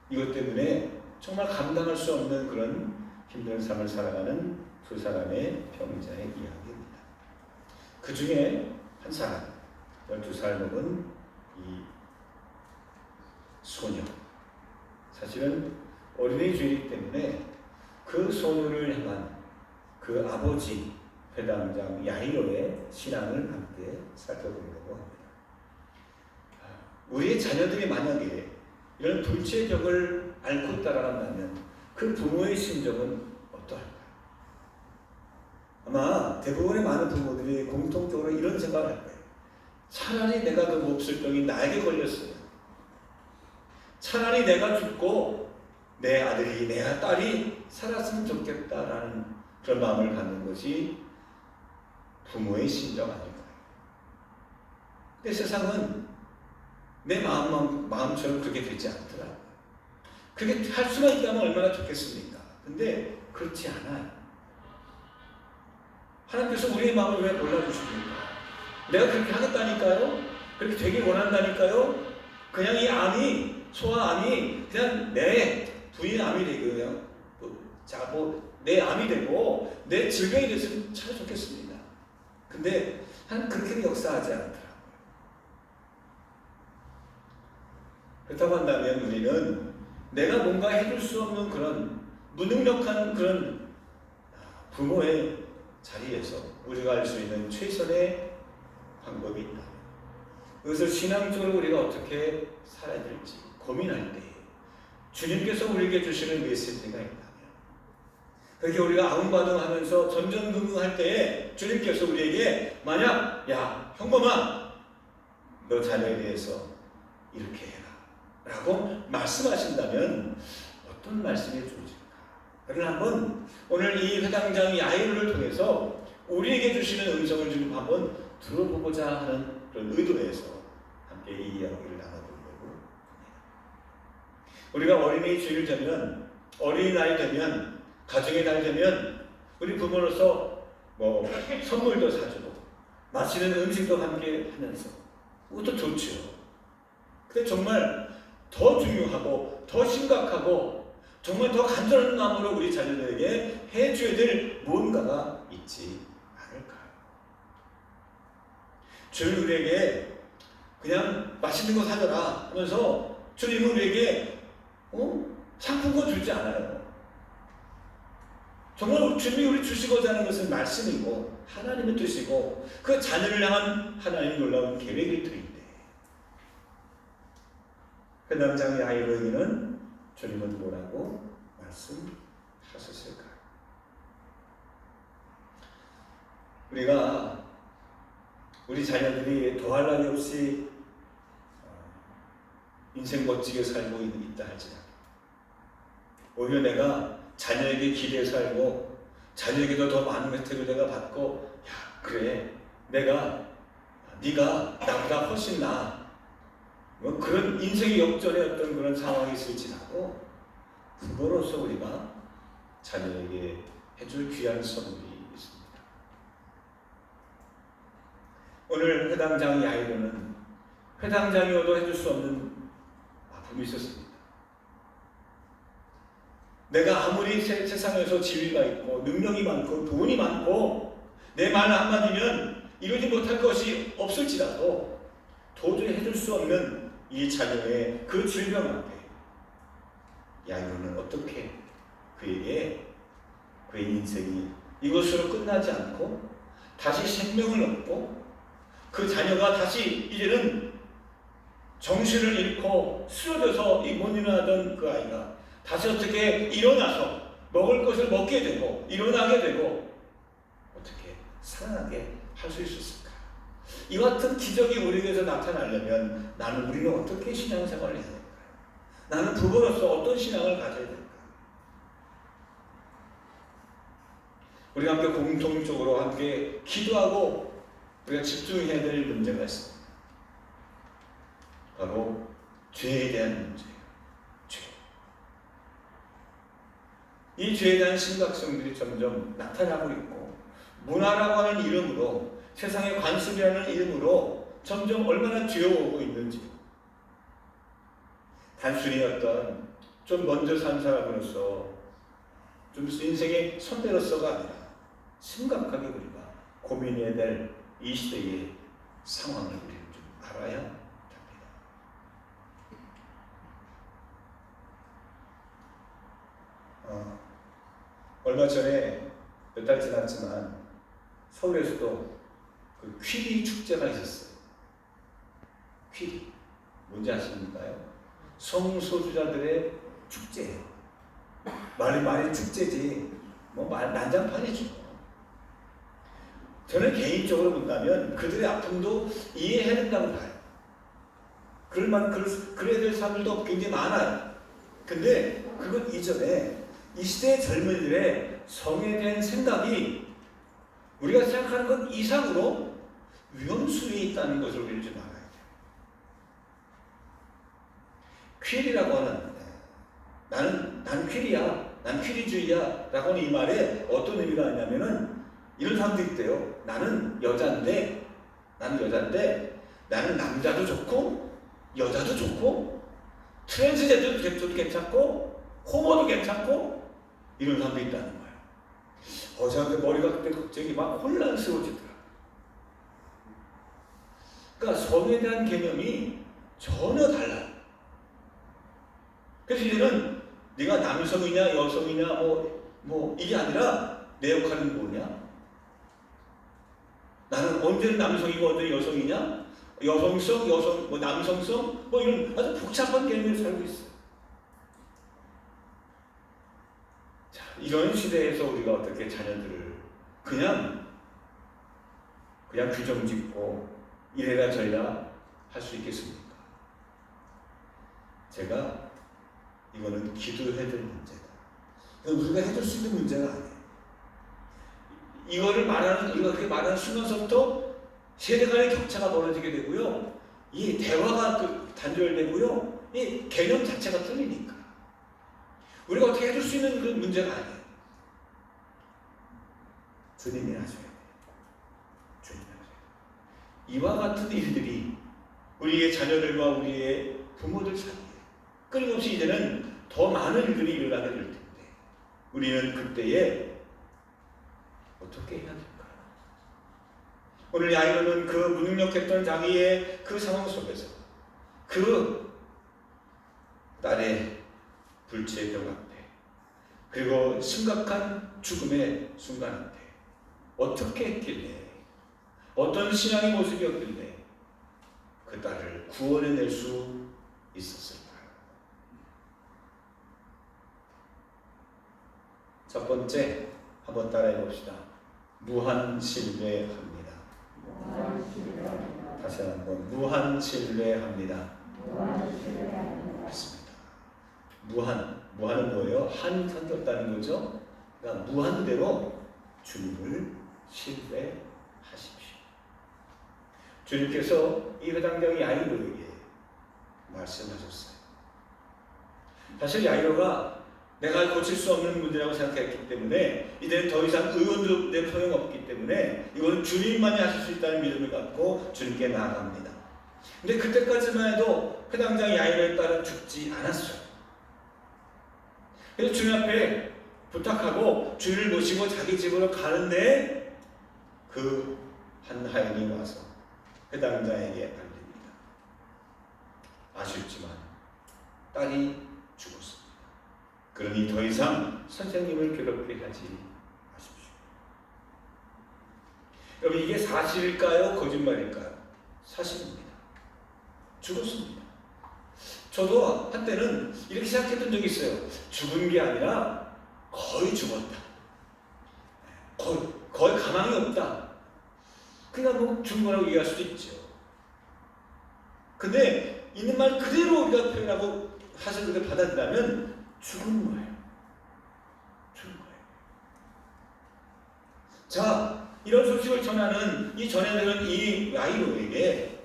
이것 때문에 정말 감당할 수 없는 그런 힘든 삶을 살아가는 두 사람의 병자의 이야기입니다. 그 중에 한 사람, 12살 먹은 이 소녀, 사실은 어린이 주일이기 때문에 그 소녀를 향한 그 아버지 회당장 야이로의 신앙을 함께 살펴보려고 합니다. 우리의 자녀들이 만약에 이런 불치의 벽을 앓고 따라간다면 그 부모의 심정은 어떠할까요? 아마 대부분의 많은 부모들이 공통적으로 이런 생각을 할 거예요. 차라리 내가 그 몹쓸 병이 나에게 걸렸어요. 차라리 내가 죽고 내 아들이, 내 딸이 살았으면 좋겠다라는 그런 마음을 갖는 것이 부모의 심정 아닐까요? 근데 세상은 내 마음처럼 그렇게 되지 않더라고요. 그렇게 할 수가 있다면 얼마나 좋겠습니까? 근데 그렇지 않아요. 하나님께서 우리의 마음을 왜 몰라주십니까? 내가 그렇게 하겠다니까요? 그렇게 되길 원한다니까요? 그냥 이 암이, 소아암이 그냥 내 부인 암이 되고요. 내 암이 되고 내 질병이 됐으면 참 좋겠습니다. 근데 하나님 그렇게 역사하지 않더라고요. 그렇다고 한다면 우리는 내가 뭔가 해줄 수 없는 그런 무능력한 그런 부모의 자리에서 우리가 할 수 있는 최선의 방법이 있다. 그것을 신앙적으로 우리가 어떻게 살아야 될지 고민할 때 주님께서 우리에게 주시는 메시지가 있다면, 그렇게 우리가 아웅바둥하면서 전전긍긍할 때에 주님께서 우리에게 만약 야 형범아 너 자녀에 대해서 이렇게 해라 라고 말씀하신다면 어떤 말씀이 주어질까? 그를 한번 오늘 이 회당장 야이로를 통해서 우리에게 주시는 음성을 좀 한번 들어보고자 하는 그런 의도에서 함께 이 이야기를 나눠보려고 합니다. 우리가 어린이 주일 되면, 어린이날 되면, 가정의 날 되면 우리 부모로서 뭐 선물도 사주고 맛있는 음식도 함께 하면서 그것도 좋죠. 근데 정말 더 중요하고 더 심각하고 정말 더 간절한 마음으로 우리 자녀들에게 해줘야 될 무언가가 있지 않을까요? 주님 우리에게 그냥 맛있는 거 사줘라 하면서 주님은 우리에게 상품권 주지 않아요. 정말 주님이 우리 주시고자 하는 것은 말씀이고 하나님의 뜻이고 그 자녀를 향한 하나님의 놀라운 계획일 터인데, 그 남장 야이로에게는 주님은 뭐라고 말씀하셨을까요? 우리가 우리 자녀들이 더할 나위 없이 인생 멋지게 살고 있다 할지라도 오히려 내가 자녀에게 기대해 살고 자녀에게도 더 많은 혜택을 내가 받고, 야 그래 네가 나보다 훨씬 나아, 뭐 그런 인생의 역전의 어떤 그런 상황이 있을지라도 부모로서 우리가 자녀에게 해줄 귀한 선물이 있습니다. 오늘 회당장 야이로는 회당장이어도 해줄 수 없는 아픔이 있었습니다. 내가 아무리 세상에서 지위가 있고 능력이 많고 돈이 많고 내 말 한마디면 이루지 못할 것이 없을지라도 도저히 해줄 수 없는 이 자녀의 그 질병 앞에 야이로는 어떻게 그에게 그의 인생이 이것으로 끝나지 않고 다시 생명을 얻고 그 자녀가 다시 이제는 정신을 잃고 쓰러져서 이 못 일어나던 그 아이가 다시 어떻게 일어나서 먹을 것을 먹게 되고 일어나게 되고 어떻게 살아나게 할 수 있었을까? 이와 같은 기적이 우리에게서 나타나려면 우리는 어떻게 신앙생활을 해야 될까요? 나는 부모로서 어떤 신앙을 가져야 될까? 우리가 함께 공통적으로 함께 기도하고 우리가 집중해야 될 문제가 있습니다. 바로 죄에 대한 문제예요. 죄. 이 죄에 대한 심각성들이 점점 나타나고 있고 문화라고 하는 이름으로 세상의 관습이라는 이름으로 점점 얼마나 죄어오고 있는지 단순히 어떤 좀 먼저 산 사람으로서 좀 인생의 선배로서가 아니라 심각하게 우리가 고민해야 될 이 시대의 상황을 우리는 좀 알아야 합니다. 얼마 전에 몇 달 지났지만 서울에서도 그 퀴리 축제가 있었어요. 퀴리 뭔지 아십니까요? 성소수자들의 축제예요. 말이 축제지 뭐 난장판이죠. 저는 개인적으로 본다면 그들의 아픔도 이해해야 된다고 봐요. 그래야 될 사람들도 굉장히 많아요. 근데 그건 이전에 이 시대의 젊은이들의 성에 대한 생각이 우리가 생각하는 것 이상으로 위험수위에 있다는 것을 우리는 좀 알아야 돼요. 퀴리라고 하는 나는 퀴리야, 난 퀴리주의야 라고 하는 이 말에 어떤 의미가 있냐면은 이런 사람들이 있대요. 나는 여잔데 나는 남자도 좋고 여자도 좋고 트랜스젠더도 괜찮고 호모도 괜찮고 이런 사람들이 있다는 거예요. 저한테 머리가 그때 갑자기 막 혼란스러워지더라. 그러니까 성에 대한 개념이 전혀 달라요. 그래서 이제는 네가 남성이냐 여성이냐 뭐 이게 아니라 내 역할은 뭐냐? 나는 언제는 남성이고 언제는 여성이냐? 여성성, 남성성 이런 아주 복잡한 개념을 살고 있어요. 자, 이런 시대에서 우리가 어떻게 자녀들을 그냥 규정 짓고 이래라 저래라 할 수 있겠습니까? 제가 이거는 기도해야 될 문제다. 이건 우리가 해줄 수 있는 문제가 아니에요. 이거 그렇게 말하는 순간부터 세대 간의 격차가 벌어지게 되고요. 이 대화가 단절되고요. 이 개념 자체가 틀리니까. 우리가 어떻게 해줄 수 있는 그 문제가 아니에요. 주님이 하셔야 돼요. 주님이 하셔야 돼요. 이와 같은 일들이 우리의 자녀들과 우리의 부모들 사이에 끊임없이 이제는 더 많은 일들이 일어나게 될 텐데 우리는 그때에 어떻게 해야 될까요? 오늘 야이로는 그 무능력했던 자기의 그 상황 속에서 그 딸의 불치의 병 앞에 그리고 심각한 죽음의 순간 앞에 어떻게 했길래 어떤 신앙의 모습이었길래 그 딸을 구원해낼 수 있었을까요? 첫 번째 한번 따라해 봅시다. 무한신뢰합니다. 다시 한번 무한신뢰합니다. 그렇습니다. 무한은 뭐예요? 한이 섞였다는 거죠. 그러니까 무한대로 주님을 신뢰하십시오. 주님께서 이 회당장의 야이로에게 말씀하셨어요. 사실 야이로가 내가 고칠 수 없는 문제라고 생각했기 때문에 이제는 더 이상 의원도 내 소용없기 때문에 이거는 주님만이 하실 수 있다는 믿음을 갖고 주님께 나아갑니다. 근데 그때까지만 해도 회당장 야이로의 딸은 죽지 않았어요. 그래서 주님 앞에 부탁하고 주님을 모시고 자기 집으로 가는데 그 한 하인이 와서 회당장에게 알립니다. 아쉽지만 딸이 죽었습니다. 그러니 더 이상 선생님을 괴롭게 하지 마십시오. 여러분, 이게 사실일까요? 거짓말일까요? 사실입니다. 죽었습니다. 저도 한때는 이렇게 생각했던 적이 있어요. 죽은 게 아니라 거의 죽었다. 거의 가망이 없다. 그냥 뭐 죽은 거라고 얘기할 수도 있죠. 근데 있는 말 그대로 우리가 표현하고 사실 그렇게 받아들이면 죽은 거예요. 죽은 거예요. 자, 이런 소식을 전하는 이 전해드는 이 야이로에게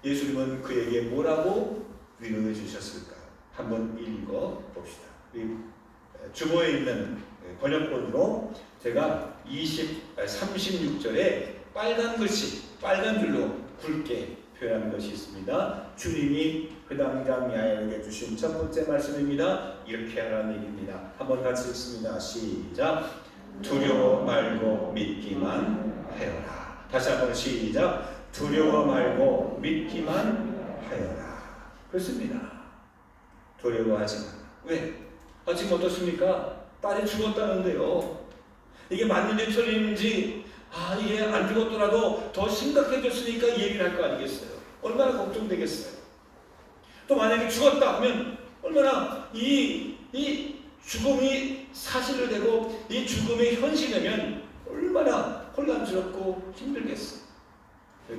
예수님은 그에게 뭐라고 위로해 주셨을까요? 한번 읽어 봅시다. 주보에 있는 번역본으로 제가 36절에 빨간 글씨, 빨간 줄로 굵게 표현한 것이 있습니다. 주님이 회당장 야이로에게 주신 첫 번째 말씀입니다. 이렇게 하라는 얘기입니다. 한번 같이 읽습니다. 시작. 두려워 말고 믿기만 하여라. 다시 한번 시작. 두려워 말고 믿기만 하여라. 그렇습니다. 두려워하지 마라. 왜? 지금 어떻습니까? 딸이 죽었다는데요. 이게 맞는지 틀린지 이게 안 죽었더라도 더 심각해졌으니까 얘기를 할 거 아니겠어요? 얼마나 걱정되겠어요? 또 만약에 죽었다 하면 얼마나 이 죽음이 사실로 되고 이 죽음이 현실되면 얼마나 혼란스럽고 힘들겠어요?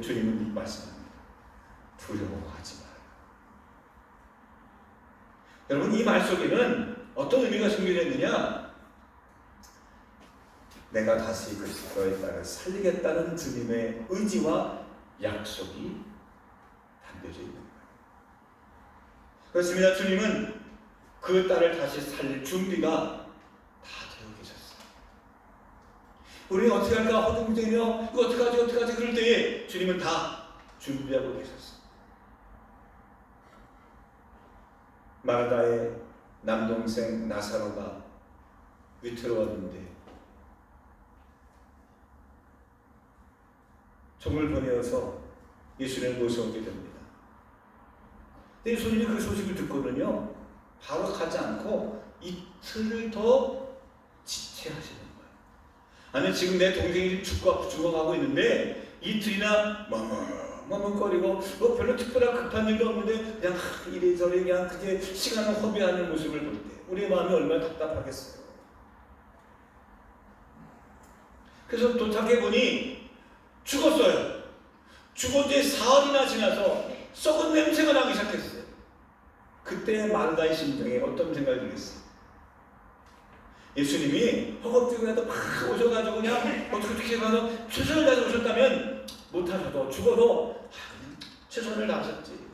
주님은 말씀합니다. 두려워하지 마라. 여러분, 이 말 속에는 어떤 의미가 숨겨져 있느냐? 내가 다시 너의 딸을 살리겠다는 주님의 의지와 약속이 담겨져 있는 거예요. 그렇습니다. 주님은 그 딸을 다시 살릴 준비가 다 되어 계셨어요. 우리는 어떻게 할까 허둥대며 이거 어떡하지 그럴 때에 주님은 다 준비하고 계셨어요. 마르다의 남동생 나사로가 위태로웠는데 종을 보내어서 예수님을 모셔오게 됩니다. 근데 예수님이 그 소식을 듣고는요, 바로 가지 않고 이틀을 더 지체하시는 거예요. 아니, 지금 내 동생이 죽어가고 있는데 이틀이나 머뭇거리고 뭐 별로 특별한 급한 일도 없는데 그냥 이래저래 그냥 그게 시간을 허비하는 모습을 볼 때 우리의 마음이 얼마나 답답하겠어요. 그래서 도착해보니 죽었어요. 죽은 지 사흘이나 지나서 썩은 냄새가 나기 시작했어요. 그때 마르다의 심정에 어떤 생각이 들겠어요? 예수님이 허겁지겁이라도 막 오셔가지고 그냥 어떻게 가서 최선을 다해서 오셨다면 못하셔도 죽어도 그냥 최선을 다하셨지.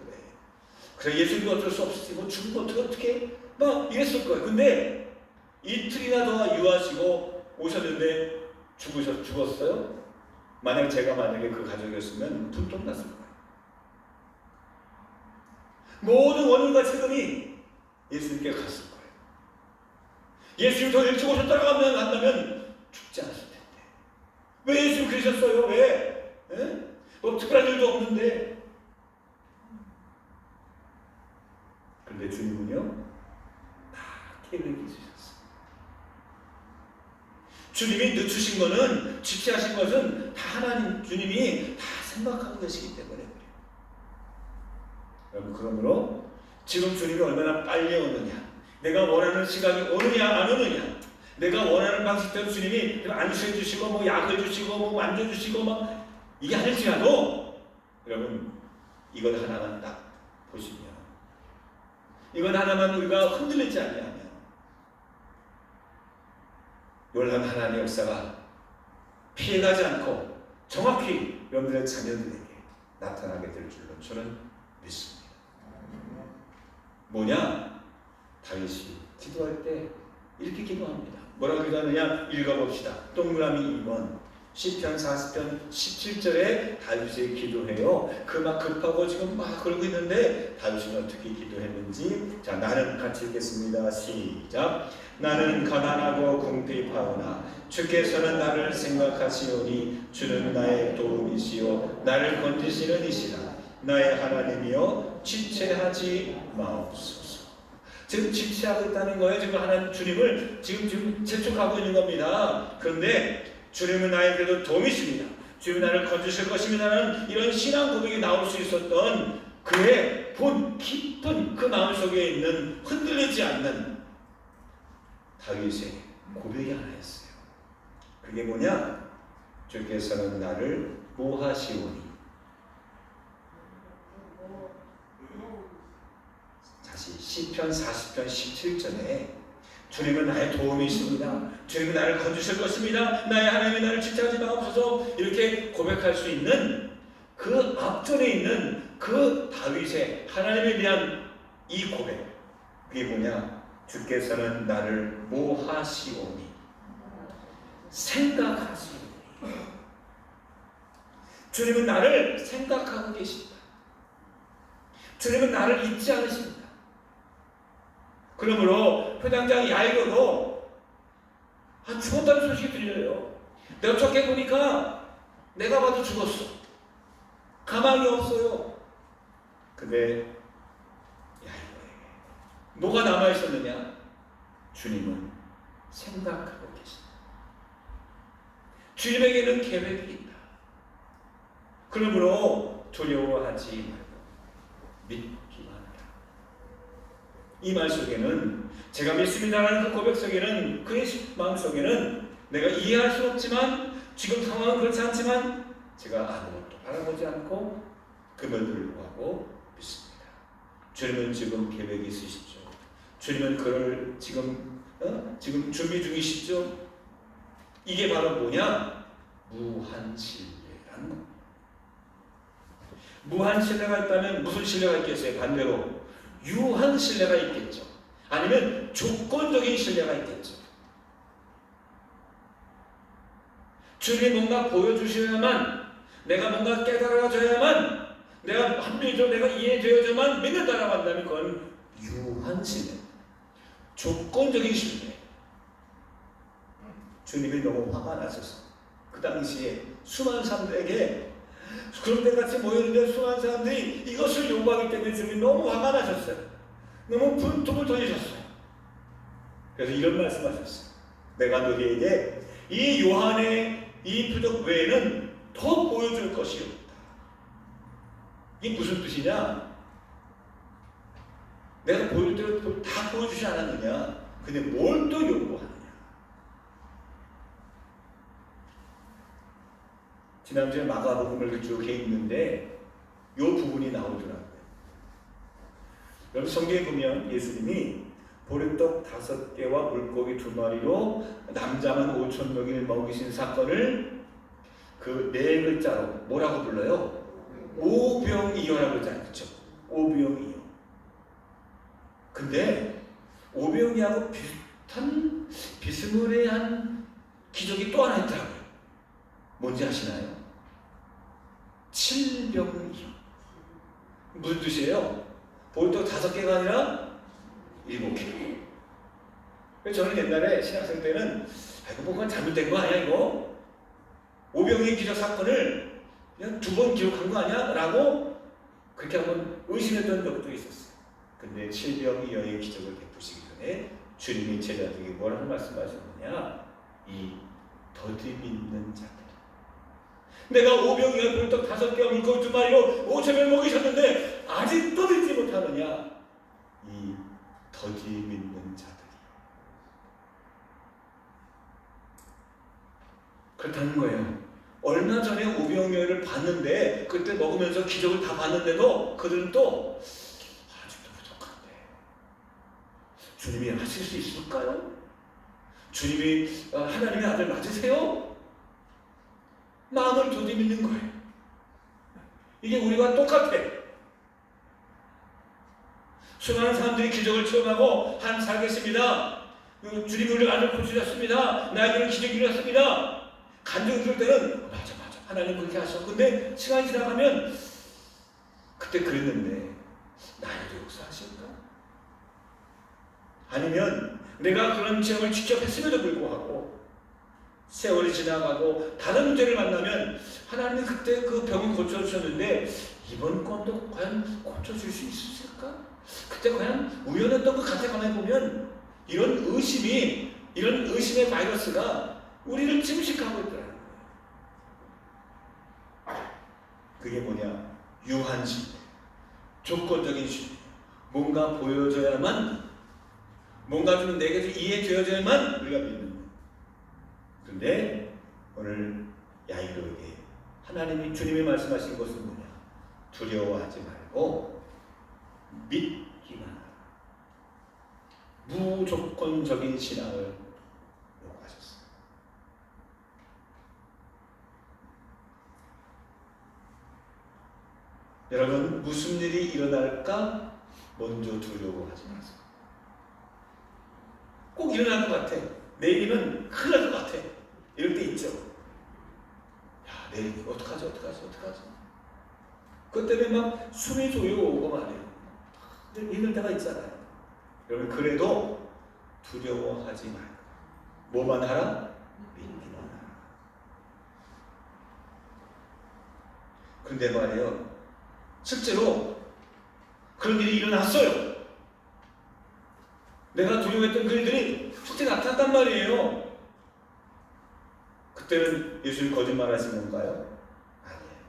그래 예수님이 어쩔 수 없지. 뭐 죽으면 어떻게 막 이랬을 거예요. 근데 이틀이나 더 유하시고 오셨는데 죽었어요? 만약에 그 가족이었으면 분통 났을 거예요. 모든 원인과 책임이 예수님께 갔을 거예요. 예수님 더 일찍 오셨다고 한다면 죽지 않았을 텐데. 왜 예수님 그러셨어요? 왜? 뭐 특별한 일도 없는데. 그런데 주님은요, 다 계획이 있으셨어요. 주님이 늦추신 것은, 지체하신 것은 다 하나님, 주님이 다 생각하고 계시기 때문에 그래요. 여러분, 그러므로 지금 주님이 얼마나 빨리 오느냐, 내가 원하는 시간이 오느냐 안 오느냐, 내가 원하는 방식대로 주님이 안수해 주시고 뭐 약을 주시고 뭐 만져주시고 막 이게 아닐지라도 여러분, 이것 하나만 딱 보시면, 이것 하나만 우리가 흔들리지 않냐면 놀라운 하나님의 역사가 피해가지 않고 정확히 여러분들의 자녀들에게 나타나게 될 줄로 저는 믿습니다. 뭐냐? 다윗이 기도할 때 이렇게 기도합니다. 뭐라고 기도하느냐? 읽어봅시다. 동그라미 2번 시편 40편 17절에 다윗이 기도해요. 그 막 급하고 지금 막 그러고 있는데 다윗이 어떻게 기도했는지, 자, 나는 같이 읽겠습니다. 시작. 나는 가난하고 궁핍하오나 주께서는 나를 생각하시오니 주는 나의 도움이시오 나를 건지시는 이시라. 나의 하나님이여 지체하지 마옵소서. 지금 지체하고 있다는 거예요. 지금 하나님 주님을 지금 재촉하고 있는 겁니다. 그런데 주님은 나에게도 도움이십니다. 주님은 나를 건지실 것입니다라는 이런 신앙 고백이 나올 수 있었던 그의 본 깊은 그 마음속에 있는 흔들리지 않는 다윗의 고백이 하나였어요. 그게 뭐냐? 주께서는 나를 모하시오니. 다시 시편 40편 17절에 주님은 나의 도움이십니다. 주님은 나를 건지실 것입니다. 나의 하나님이 나를 지체하지 마옵소서. 이렇게 고백할 수 있는 그 앞전에 있는 그 다윗의 하나님에 대한 이 고백, 그게 뭐냐? 주께서는 나를 모하시오니, 생각하시오니. 주님은 나를 생각하고 계십니다. 주님은 나를 잊지 않으십니다. 그러므로 표당장 야이로도 죽었다는 소식이 들려요. 내가 어떻게 보니까 내가 봐도 죽었어. 가망이 없어요. 근데 야이로에게 뭐가 남아있었느냐? 주님은 생각하고 계십니다. 주님에게는 계획이 있다. 그러므로 두려워하지 말고 믿기만 하라. 이 말 속에는, 제가 믿습니다라는 그 고백 속에는, 그의 마음속에는 내가 이해할 수 없지만, 지금 상황은 그렇지 않지만 제가 아무것도 바라보지 않고 금을 불구하고 믿습니다. 주님은 지금 계획이 있으시죠. 주님은 그를 지금 준비 중이시죠. 이게 바로 뭐냐? 무한 신뢰라는 겁니다. 무한 신뢰가 있다면 무슨 신뢰가 있겠어요? 반대로 유한 신뢰가 있겠죠. 아니면 조건적인 신뢰가 있겠죠. 주님이 뭔가 보여주셔야만, 내가 뭔가 깨달아져야만, 내가 합리적, 내가 이해되어져야만 믿는다라고 한다면 그건 유한 신뢰, 조건적인 신뢰. 주님이 너무 화가 나셔서 그 당시에 수많은 사람들에게 그런 때같이 모였는데 수많은 사람들이 이것을 요구하기 때문에 주님이 너무 화가 나셨어요. 너무 분통을 터지셨어요. 그래서 이런 말씀하셨어요. 내가 너희에게 이 요한의 이 표적 외에는 더 보여줄 것이 없다. 이게 무슨 뜻이냐? 내가 보여줄 때로 다 보여주지 않았느냐? 근데 뭘 또 요구하느냐? 지난주에 마가복음을 쭉 읽는데 이 부분이 나오더라고요. 여러분 성경에 보면 예수님이 보리떡 5개와 물고기 2마리로 남자만 5,000명을 먹이신 사건을 그 4글자로 뭐라고 불러요? 오병이어라고 그러잖아요. 그렇죠? 오병이어. 근데 오병이하고 비슷한 비스무리한 기적이 또 하나 있더라고요. 뭔지 아시나요? 칠병이요. 무슨 뜻이에요? 보리떡 5개가 아니라 7개. 저는 옛날에 신학생 때는 이거 뭔가 잘못된 거 아니야 이거? 오병이의 기적 사건을 그냥 2번 기록한 거 아니야? 라고 그렇게 한번 의심했던 적도 있었어요. 근데 칠병이어의 기적을 베푸시기 전에 주님이 제자들에게 뭐라고 말씀하셨느냐? 이 더디 믿는 자들. 내가 오병이어 보리떡 5개와 물고기 2마리로 5,000명 먹이셨는데 아직도 믿지 못하느냐? 이 더디 믿는 자들이. 그렇다는 거예요. 얼마 전에 오병이어를 봤는데 그때 먹으면서 기적을 다 봤는데도 그들은 또 아직도 부족한데 주님이 하실 수 있을까요? 주님이 하나님의 아들 맞으세요? 마음을 더디 믿는 거예요. 이게 우리와 똑같아. 수많은 사람들이 기적을 체험하고 한 살겠습니다. 주님이 우리를 아들 고치셨습니다. 나에게는 기적이 일어났습니다. 간증을 들을 때는 맞아 하나님 그렇게 하셨어. 근데 시간이 지나가면 그때 그랬는데 나에도 역사하실까? 아니면 내가 그런 체험을 직접 했음에도 불구하고 세월이 지나가고 다른 문제를 만나면 하나님이 그때 그 병을 고쳐주셨는데 이번 건도 과연 고쳐줄 수 있으실까? 그때 과연 우연했던 것 같아 가만히 보면 이런 의심의 바이러스가 우리를 침식하고 있더라고요. 그게 뭐냐? 유한신, 조건적인 신. 뭔가 보여줘야만, 뭔가 좀 내게 좀 이해되어져야만 우리가 믿는 거예요. 그런데 오늘 야이로에게 하나님이 주님이 말씀하신 것은 뭐냐? 두려워하지 말고 믿기만 하라. 무조건적인 신앙을 요구하셨어요. 여러분, 무슨 일이 일어날까 먼저 두려워하지 마세요. 꼭 일어날 것 같아. 내일이면 큰일 날 것 같아. 이럴 때 있죠. 야, 내일 어떡하지? 그것 때문에 막 숨이 조여오고 말이에요. 힘들 때가 있잖아요. 여러분, 그래도 두려워하지 말고 뭐만 하라? 믿기만 하라. 그런데 말이에요, 실제로 그런 일이 일어났어요. 내가 두려워했던 그 일들이 실제 나타났단 말이에요. 그때는 예수님 거짓말하신 건가요? 아니에요.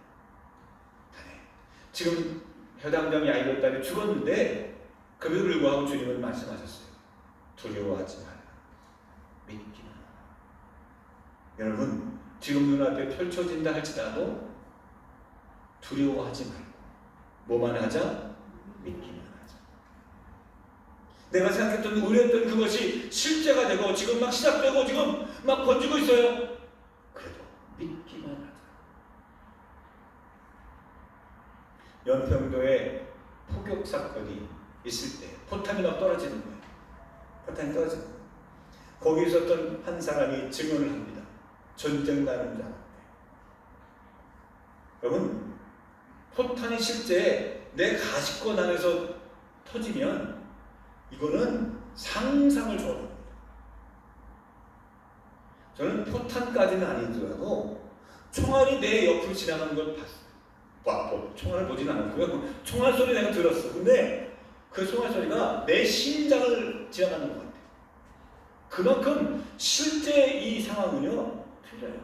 지금 해당장 야이로 딸이 죽었는데 그럼에도 불구하고 주님은 말씀하셨어요. 두려워하지 말라. 믿기만 하라. 여러분, 지금 눈앞에 펼쳐진다 할지라도 두려워하지 말고 뭐만 하자? 믿기만 하자. 내가 생각했던 우려했던 그것이 실제가 되고 지금 막 시작되고 지금 막 번지고 있어요. 그래도 믿기만 하자. 연평도에 포격 사건이 있을 때 포탄이 막 떨어지는 거예요. 포탄이 떨어지는 거예요. 거기 있었던 한 사람이 증언을 합니다. 전쟁 나는 줄 알았대. 여러분, 포탄이 실제 내 가시권 안에서 터지면 이거는 상상을 초월합니다. 저는 포탄까지는 아니더라도 총알이 내 옆으로 지나가는 걸 봤어요. 총알을 보진 않았고요. 총알 소리 내가 들었어. 근데 그 총알 소리가 내 심장을 지나가는 것 같아요. 그만큼 실제 이 상황은요, 틀려요.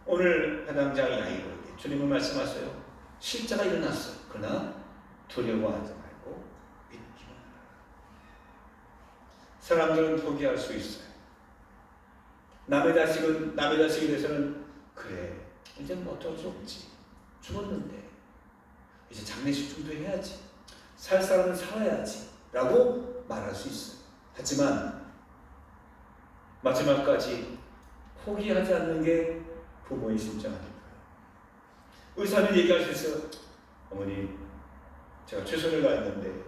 오늘 해당장 야이로에게 주님은 말씀하세요. 실제가 일어났어요. 그러나 두려워하지 말고 믿기만 하라. 사람들은 포기할 수 있어요. 남의 자식에 대해서는 그래, 이제 뭐 어쩔 수 없지. 죽었는데 이제 장례식 정도 해야지. 살 사람은 살아야지 라고 말할 수 있어요. 하지만 마지막까지 포기하지 않는 게 부모의 심정 아닐까요? 의사는 얘기할 수 있어요. 어머니, 제가 최선을 다했는데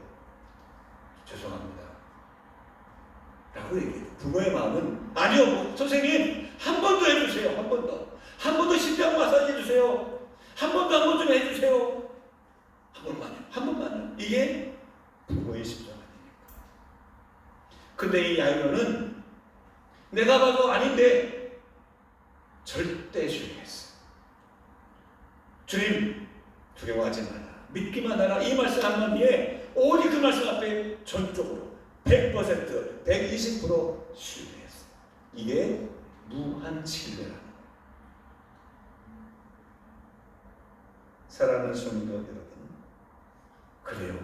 죄송합니다 라고 얘기해요. 부모의 마음은 아니요, 선생님 한 번 더 해주세요. 한 번 더 심장 마사지 해주세요. 한 번 좀 해주세요. 한 번만요. 이게 부모의 심정 아닙니까? 근데 이 야이로는 내가 봐도 아닌데 절대 신뢰했어. 주님, 두려워하지 마라. 믿기만 하라. 이 말씀 한마디에 오직 그 말씀 앞에 전적으로 100%, 120% 신뢰했어. 이게 무한 신뢰라는 거예요. 사랑하는 성도 여러분, 그래요.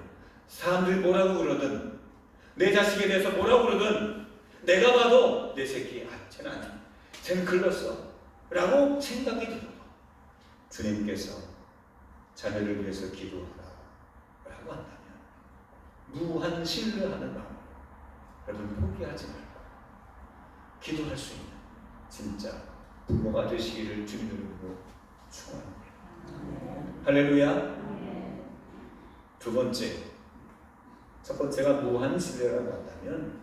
사람들이 뭐라고 그러든, 내 자식에 대해서 뭐라고 그러든, 내가 봐도 내 새끼, 쟤는 아니야. 쟤는 글렀어 라고 생각이 들어도 주님께서 자녀를 위해서 기도하라 라고 한다면 무한 신뢰하는 마음으로 여러분 포기하지 말고 기도할 수 있는 진짜 부모가 되시기를 주님으로 축원합니다. 할렐루야. 두 번째, 첫 번째가 무한 신뢰라고 한다면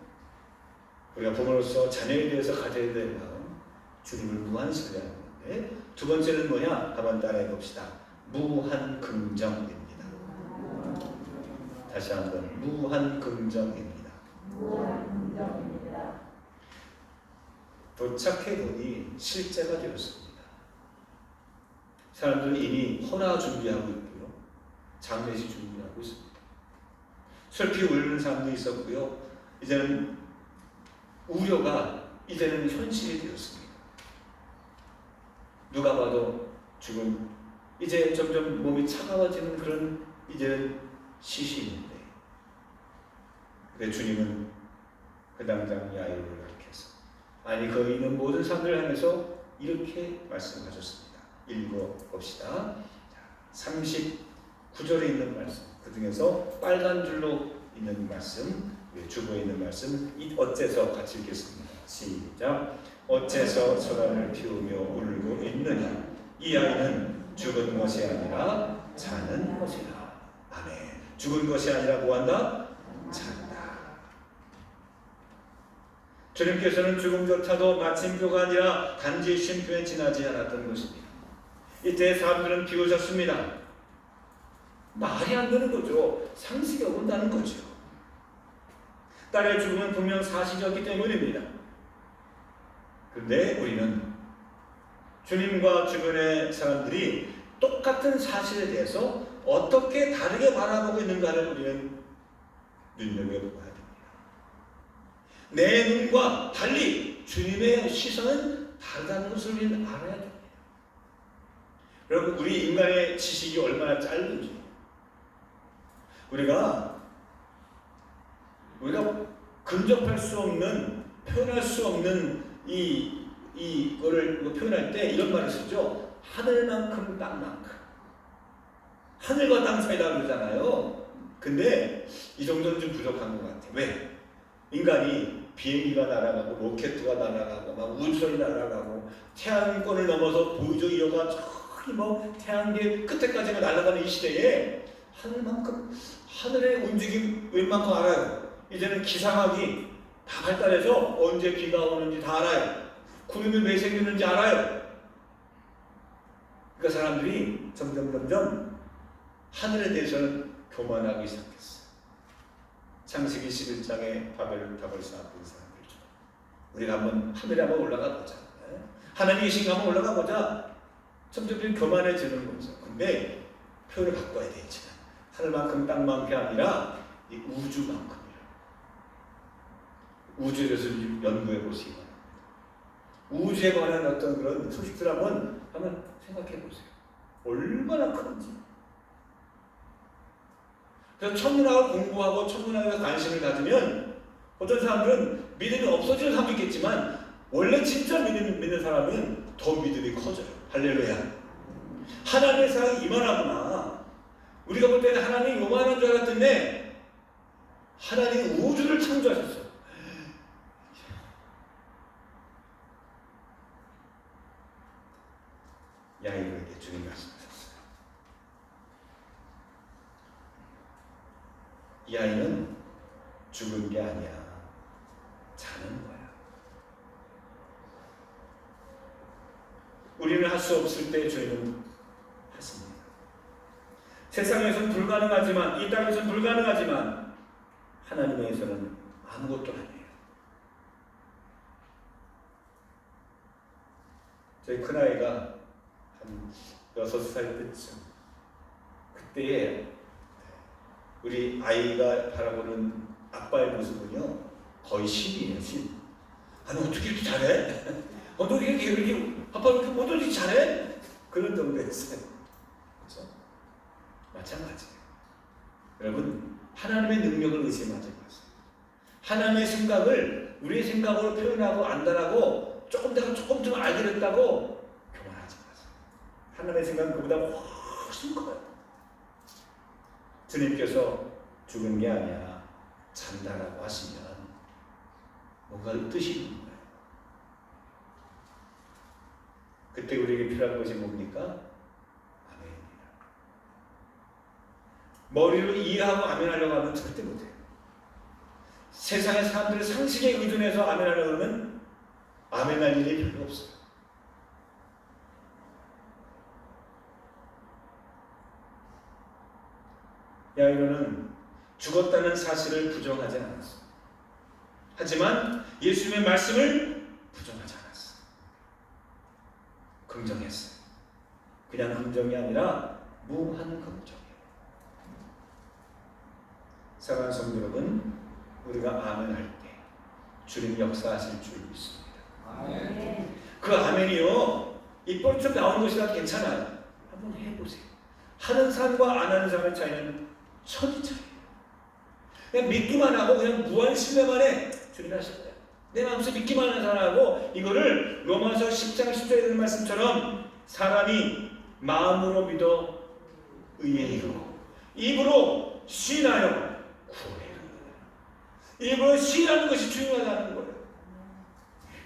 우리가 부모로서 자녀에 대해서 가져야 될 마음, 주님을 무한 신뢰하는 건데, 두 번째는 뭐냐? 한번 따라해 봅시다. 무한 긍정입니다. 다시 한번 무한 긍정입니다. 도착해 보니 실제가 되었습니다. 사람들은 이미 헌화 준비하고 있고요, 장례식 준비하고 있습니다. 슬피 울는 사람도 있었고요, 이제는 우려가 이제는 현실이 되었습니다. 누가 봐도 죽은, 이제 점점 몸이 차가워지는 그런 이제는 시시인데, 근데 주님은 그 당장 야이로를 가르쳐서, 아니 거기 있는 모든 사람들을 향해서 이렇게 말씀하셨습니다. 읽어봅시다. 39절에 있는 말씀, 그 중에서 빨간 줄로 있는 말씀, 주보에 있는 말씀, 어째서 같이 읽겠습니다. 시작. 어째서 소란을 피우며 울고 있느냐? 이 아이는 죽은 것이 아니라 자는 것이라. 아멘. 죽은 것이 아니라 뭐한다? 잔다. 주님께서는 죽음조차도 마침표가 아니라 단지 쉼표에 지나지 않았던 것입니다. 이때 사람들은 비웃었습니다. 말이 안 되는 거죠. 상식이 어긋나는 거죠. 딸의 죽음은 분명 사실이었기 때문입니다. 그런데 우리는 주님과 주변의 사람들이 똑같은 사실에 대해서 어떻게 다르게 바라보고 있는가를 우리는 눈여겨봐야 됩니다. 내 눈과 달리 주님의 시선은 다르다는 것을 우리는 알아야 됩니다. 여러분, 우리 인간의 지식이 얼마나 짧은지, 우리가 근접할 수 없는, 표현할 수 없는 이거를 표현할 때 이런 말을 쓰죠. 하늘만큼 땅만큼. 하늘과 땅 사이다 그러잖아요. 근데 이 정도는 좀 부족한 것 같아요. 왜? 인간이 비행기가 날아가고 로켓트가 날아가고 막 우주선이 날아가고 태양권을 넘어서 보이죠 이어가 저기 태양계 끝에까지 날아가는 이 시대에 하늘의 움직임 웬만큼 알아요. 이제는 기상학이 다 발달해서 언제 비가 오는지 다 알아요. 구름이 왜 생기는지 알아요. 그러니까 사람들이 점점 하늘에 대해서는 교만하기 시작했어요. 창세기 11장에 바벨탑을 쌓았던 사람들이죠. 우리가 하늘에 한번 올라가 보자. 하나님이 계신가 한번 올라가 보자. 점점 교만해지는 거죠. 근데 표현을 바꿔야 되지. 하늘만큼 땅만큼이 아니라 이 우주만큼이라. 우주에 대해서 연구해 보시기 바랍니다. 우주에 관한 어떤 그런 소식들 한번 생각해 보세요. 얼마나 큰지. 그래서 천문학을 공부하고 천문학에 관심을 가지면 어떤 사람들은 믿음이 없어지는 사람도 있겠지만 원래 진짜 믿는 사람은 더 믿음이 커져요. 할렐루야. 하나님의 사랑이 이만하구나. 우리가 볼 때는 하나님이 요만한 줄 알았던데 하나님이 우주를 창조하셨어요. 야이로에게 주님 말씀하셨어요. 이 아이는 죽은 게 아니야. 자는 거야. 우리는 할 수 없을 때 주님은 하십니다. 세상에서는 불가능하지만, 이 땅에서는 불가능하지만 하나님에서는 아무것도 아니에요. 저희 큰아이가 한 6살 때쯤, 그때에 우리 아이가 바라보는 아빠의 모습은요 거의 신이에요. 신. 아니 어떻게 이렇게 잘해? 너 이렇게 아빠 어떻게 잘해? 그런 정도였어요. 그렇죠? 마찬가지예요. 여러분, 하나님의 능력을 의심하지 마세요. 하나님의 생각을 우리의 생각으로 표현하고 안다라고 조금 좀 알게 됐다고 교만하지 마세요. 하나님의 생각은 그보다 훨씬 커요. 주님께서 죽은 게 아니야 잔다라고 하시면 뭔가 뜻이 있는 거예요. 그때 우리에게 필요한 것이 뭡니까? 아멘입니다. 머리로 이해하고 아멘하려고 하면 절대 못해요. 세상의 사람들의 상식에 의존해서 아멘하려고 그러면 아멘할 일이 별로 없어요. 야이로는 죽었다는 사실을 부정하지 않았어요. 하지만 예수님의 말씀을 부정하지 않았어요. 긍정했어요. 그냥 긍정이 아니라 무한 긍정이에요. 사랑하는 성도 여러분, 우리가 아멘할 때 주님 역사하실 줄 믿습니다. 아멘. 그 아멘이요, 입버릇처럼 나오는 것이라 괜찮아요. 한번 해보세요. 하는 사람과 안 하는 사람의 차이는 천이 차이예요. 그냥 믿기만 하고 그냥 무한 신뢰만 해. 주님 하셨다. 내 마음속에 믿기만 하는 사람하고, 이거를 로마서 10장 10절에 있는 말씀처럼 사람이 마음으로 믿어 의에 이르고 입으로 시인하여 구원에 이르는 거예요. 입으로 시인하는 것이 중요하다는 거예요.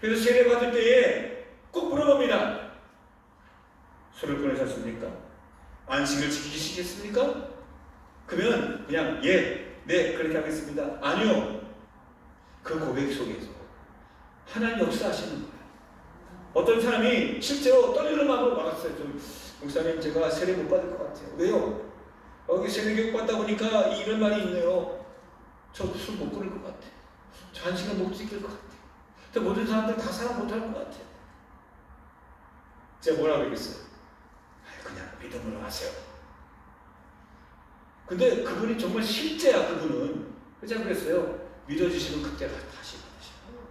그래서 세례 받을 때에 꼭 물어봅니다. 술을 끊으셨습니까? 안식을 지키시겠습니까? 그러면 그냥 예, 네 그렇게 하겠습니다. 아니요. 그 고백 속에서 하나님 역사하시는 거예요. 어떤 사람이 실제로 떨리는 마음으로 막았어요. 목사님, 제가 세례 못 받을 것 같아요. 왜요? 여기 세례 교육 받다 보니까 이런 말이 있네요. 저 술 못 끊을 것 같아요. 저 안식을 못 지킬 것 같아요. 근데 모든 사람들 다 사랑 못 할 것 같아요. 제가 뭐라고 그러겠어요? 그냥 믿음으로 하세요. 근데 그분이 정말 실제야. 그분은 그냥 그랬어요. 믿어주시면 그때 다시 받으시고.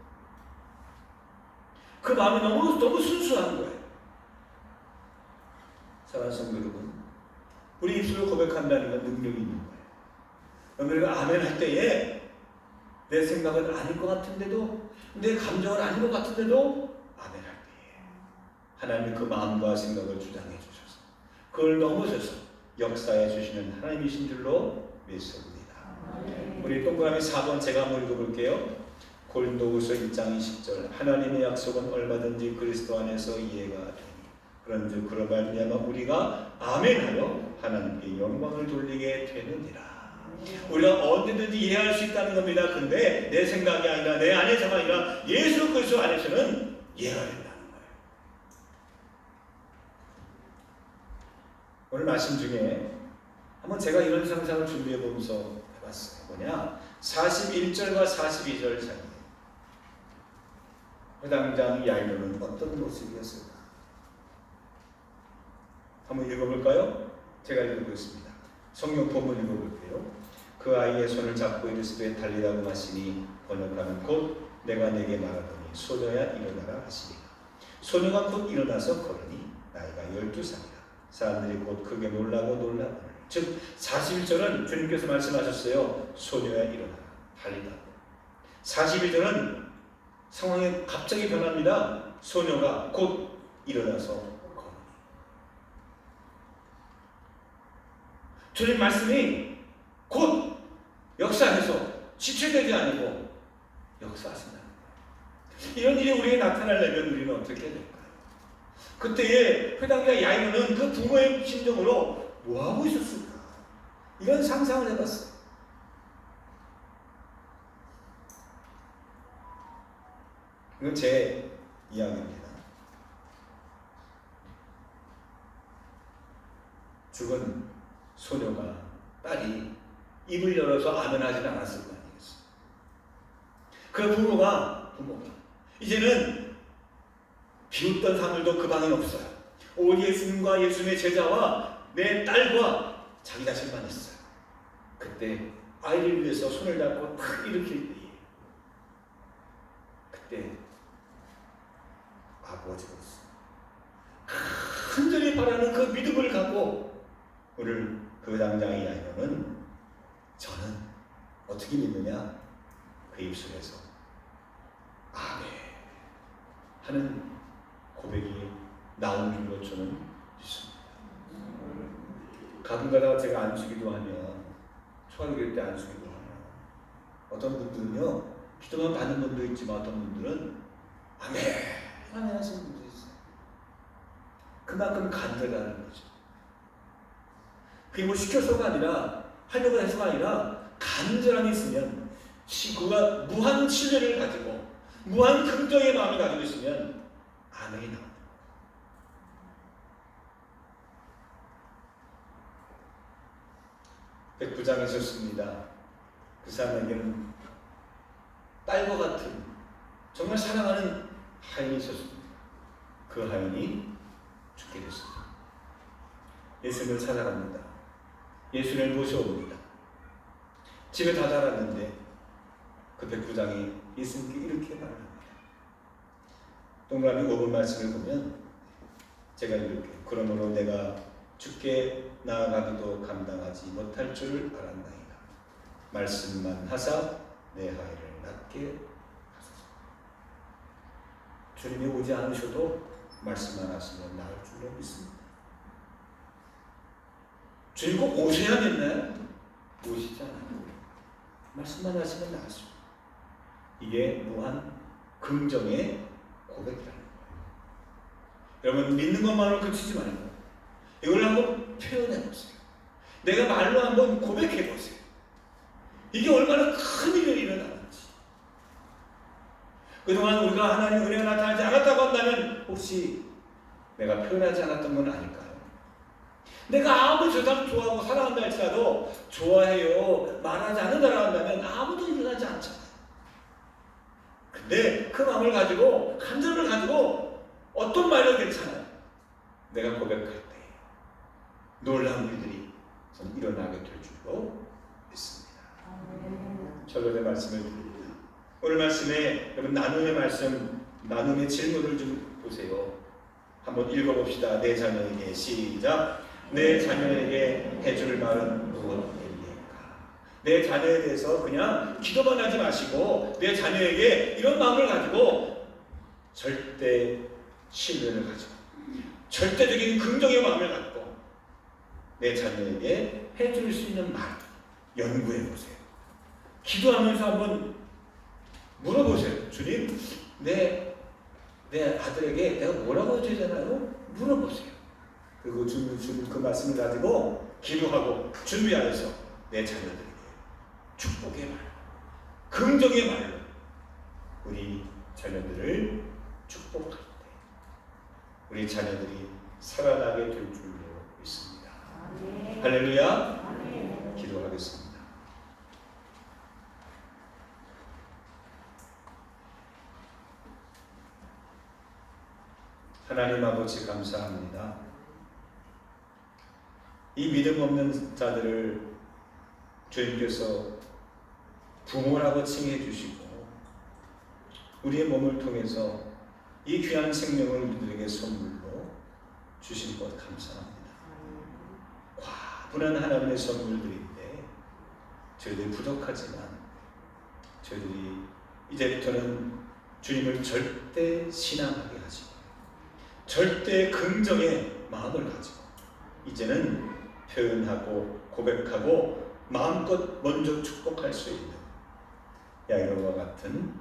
그 마음이 너무 순수한 거예요. 사랑하는 성도 여러분, 우리 입술로 고백한다는 건 능력이 있는 거예요. 우리가 아멘 할 때에 내 생각은 아닐 것 같은데도, 내 감정은 아닌 것 같은데도 아멘 할 때에 하나님이 그 마음과 생각을 주장해 주셔서 그걸 넘어서서 역사해 주시는 하나님이신 줄로 믿습니다. 우리 동그라미 4번 제가 한번 읽어볼게요. 고린도후서 1장 20절 하나님의 약속은 얼마든지 그리스도 안에서 이해가 되니 그런즉 그로 말미암아 우리가 아멘하여 하나님께 영광을 돌리게 되느니라. 우리가 언제든지 이해할 수 있다는 겁니다. 근데 내 생각이 아니라 내 안에서가 아니라 예수 그리스도 안에서는 이해가 된다는 거예요. 오늘 말씀 중에 한번 제가 이런 상상을 준비해 보면서 해봤어요. 뭐냐? 41절과 42절 사이에 회당장 야이로는 어떤 모습이었을까? 한번 읽어볼까요? 제가 읽어보겠습니다. 성경 본문 읽어볼게요. 그 아이의 손을 잡고 이르시되 달리라고 하시니 번역하면 곧 내가 내게 말하더니 소녀야 일어나라 하시니라. 소녀가 곧 일어나서 걸으니 나이가 12살이라. 사람들이 곧 크게 놀라고 놀라거늘. 즉 41절은 주님께서 말씀하셨어요. 소녀야 일어나라 달리라. 41절은 상황이 갑자기 변합니다. 소녀가 곧 일어나서 걸으니. 주님 말씀이 곧 역사해서 지체되지 아니고 역사하신다는 거예요. 이런 일이 우리에게 나타나려면 우리는 어떻게 될까요? 그때의 회당자 야이로는 그 부모의 심정으로 뭐하고 있었을까? 이런 상상을 해봤어요. 이건 제 이야기입니다. 죽은 소녀가 딸이 입을 열어서 아멘하지는 않았을 거 아니겠어요. 그 부모가 이제는 비웃던 사람들도 그 방에 없어요. 오직 예수님과 예수님의 제자와 내 딸과 자기 자신만 있어요. 그때 아이를 위해서 손을 잡고 탁 일으킬 때에 그때 아버지로서 간절히 바라는 그 믿음을 갖고 오늘 그 당장의 야이로는 저는 어떻게 믿느냐? 그 입술에서 아멘 하는 고백이 나온 줄로 저는 믿습니다. 가끔가다 제가 안수기도 하면 초등학교 때 안수기도 하면 어떤 분들은요 기도만 받는 분도 있지만 어떤 분들은 아멘 아멘 하시는 분도 있어요. 그만큼 간절하다는 거죠. 그게 뭐 시켜서가 아니라 하려고 해서가 아니라 간절함이 있으면 그가 무한 신뢰를 가지고 무한 긍정의 마음을 가지고 있으면 아멘이 나옵니다. 백부장이 있었습니다. 그 사람에게는 딸과 같은 정말 사랑하는 하인이 있었습니다. 그 하인이 죽게 됐습니다. 예수님을 찾아갑니다. 예수님을 모셔옵니다. 집에 다다랐는데 그 백부장이 예수님께 이렇게 말합니다. 동그라미 5번 말씀을 보면 제가 이렇게 그러므로 내가 죽게 나아가기도 감당하지 못할 줄을 알았나이다. 말씀만 하사 내 하인을 낫게 하소서. 주님이 오지 않으셔도 말씀만 하시면 나을 줄로 믿습니다. 주님 꼭 오셔야겠나요? 오시지 않아요. 말씀만 하시면 나으시죠. 이게 무한 긍정의 고백이라는 거예요. 여러분 믿는 것만으로 그치지 말고 이걸 한번 표현해 보세요. 내가 말로 한번 고백해 보세요. 이게 얼마나 큰 일이 일어나는지. 그동안 우리가 하나님 은혜가 나타나지 않았다고 한다면 혹시 내가 표현하지 않았던 건 아닐까요? 내가 아무리 저 사람 좋아하고 사랑한다 할지라도 좋아해요 말하지 않는다고 한다면 아무도 일어나지 않잖아요. 근데 그 마음을 가지고 감정을 가지고 어떤 말도 괜찮아요. 내가 고백할 때 놀라운 일들이 일어나게 될 줄로 믿습니다. 결론의 말씀을 드립니다. 오늘 말씀에 여러분 나눔의 말씀, 나눔의 질문을 좀 보세요. 한번 읽어봅시다. 내 자녀에게 시작. 내 자녀에게 해줄 말은 무엇입니까? 내 자녀에 대해서 그냥 기도만 하지 마시고 내 자녀에게 이런 마음을 가지고 절대 신뢰를 가지고 절대적인 긍정의 마음을 갖고 내 자녀에게 해줄 수 있는 말 연구해 보세요. 기도하면서 한번 물어보세요. 주님, 내 아들에게 내가 뭐라고 해줘야 되나요? 물어보세요. 그리고 주님 그 말씀을 가지고 기도하고 준비하여서 내 자녀들에게 축복의 말, 긍정의 말로 우리 자녀들을 축복할 때 우리 자녀들이 살아나게 될 줄로 믿습니다. 할렐루야. 기도하겠습니다. 하나님 아버지 감사합니다. 이 믿음 없는 자들을 주님께서 부모라고 칭해 주시고 우리의 몸을 통해서 이 귀한 생명을 우리들에게 선물로 주신 것 감사합니다. 과분한 하나님의 선물들인데 저희들이 부족하지만 저희들이 이제부터는 주님을 절대 신앙하게 하시고 절대 긍정의 마음을 가지고 이제는 표현하고 고백하고 마음껏 먼저 축복할 수 있는 야이로와 같은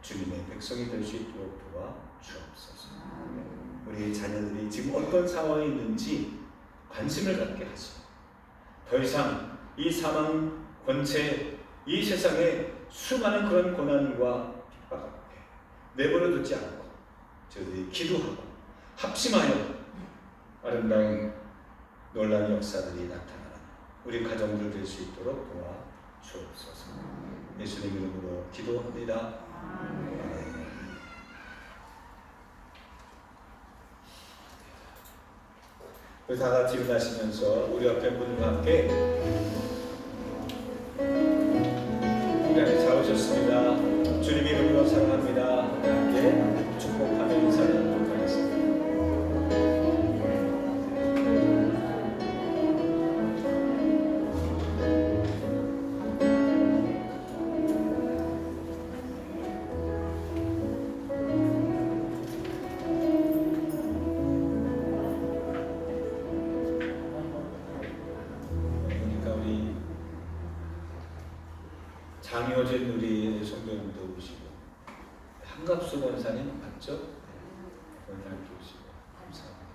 주님의 백성이 될 수 있도록 도와 주옵소서. 우리 자녀들이 지금 어떤 상황에 있는지 관심을 갖게 하시고 더 이상 이 사망 권세 이 세상에 수많은 그런 고난과 핍박 앞에 내버려 두지 않고 저희들이 기도하고 합심하여 아름다운 놀라운 역사들이 나타나는 우리 가정들 될 수 있도록 도와 주옵소서. 예수님 이름으로 기도합니다. 아멘. 우리 다 같이 일어나시면서 우리 옆에 분과 함께 우리 안에 잡으셨습니다. 주님 이름으로 사랑합니다. 함께 축복하며 인사를 나누도록 하겠습니다. 장효진 우리 성도님도 오시고 한갑수 권사님 맞죠? 권사님도 오시고 감사합니다.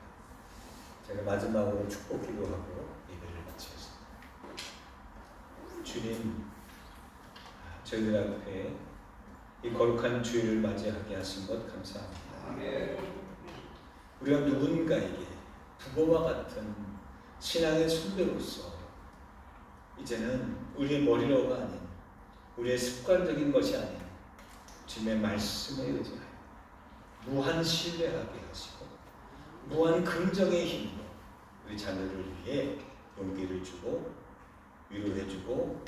제가 마지막으로 축복 기도하고 예배를 마치겠습니다. 주님 저희들 앞에 이 거룩한 주일을 맞이하게 하신 것 감사합니다. 우리가 누군가에게 부모와 같은 신앙의 선배로서 이제는 우리의 머리로가 아닌 우리의 습관적인 것이 아닌 주님의 말씀에 의지하여 무한 신뢰하게 하시고 무한 긍정의 힘으로 우리 자녀를 위해 용기를 주고 위로해주고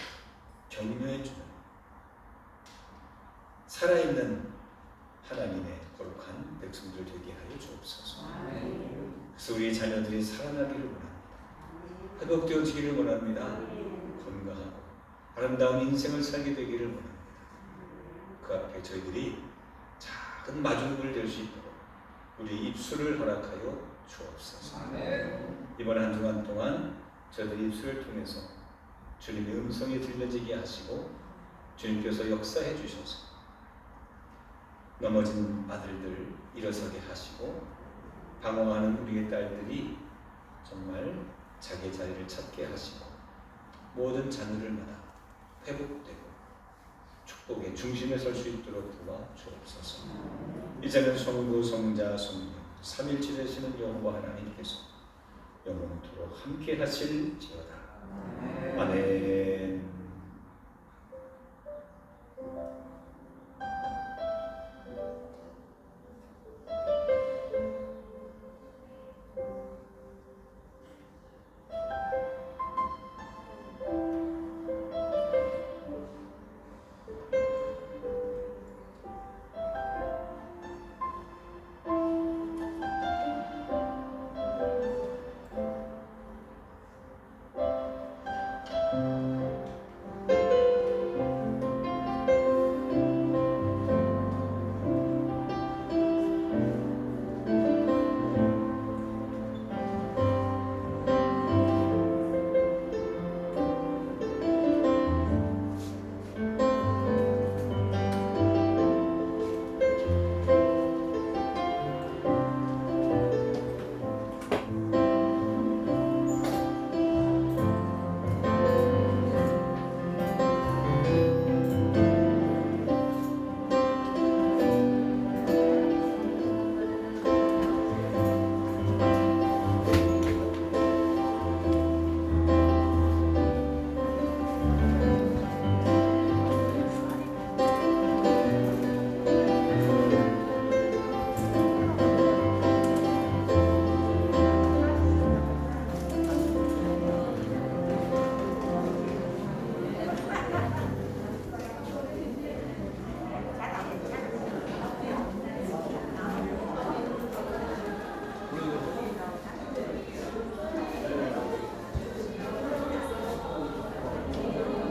격려해주는 살아있는 하나님의 거룩한 백성들 되게 하여 주옵소서. 그래서 우리 자녀들이 살아나기를 원합니다. 회복되어지기를 원합니다. 건강하고 아름다운 인생을 살게 되기를 원합니다. 그 앞에 저희들이 작은 마중물을 될 수 있도록 우리 입술을 허락하여 주옵소서. 이번 한 주간 동안 저희들이 입술을 통해서 주님의 음성이 들려지게 하시고 주님께서 역사해 주셔서 넘어진 아들들 일어서게 하시고 방황하는 우리의 딸들이 정말 자기 자리를 찾게 하시고 모든 자녀들마다 회복되고 축복의 중심에 설 수 있도록 도와 주옵소서. 이제는 성부, 성자, 성령 삼일째 되시는 여호와 하나님께서 영원토록 함께 하실지어다. 아멘.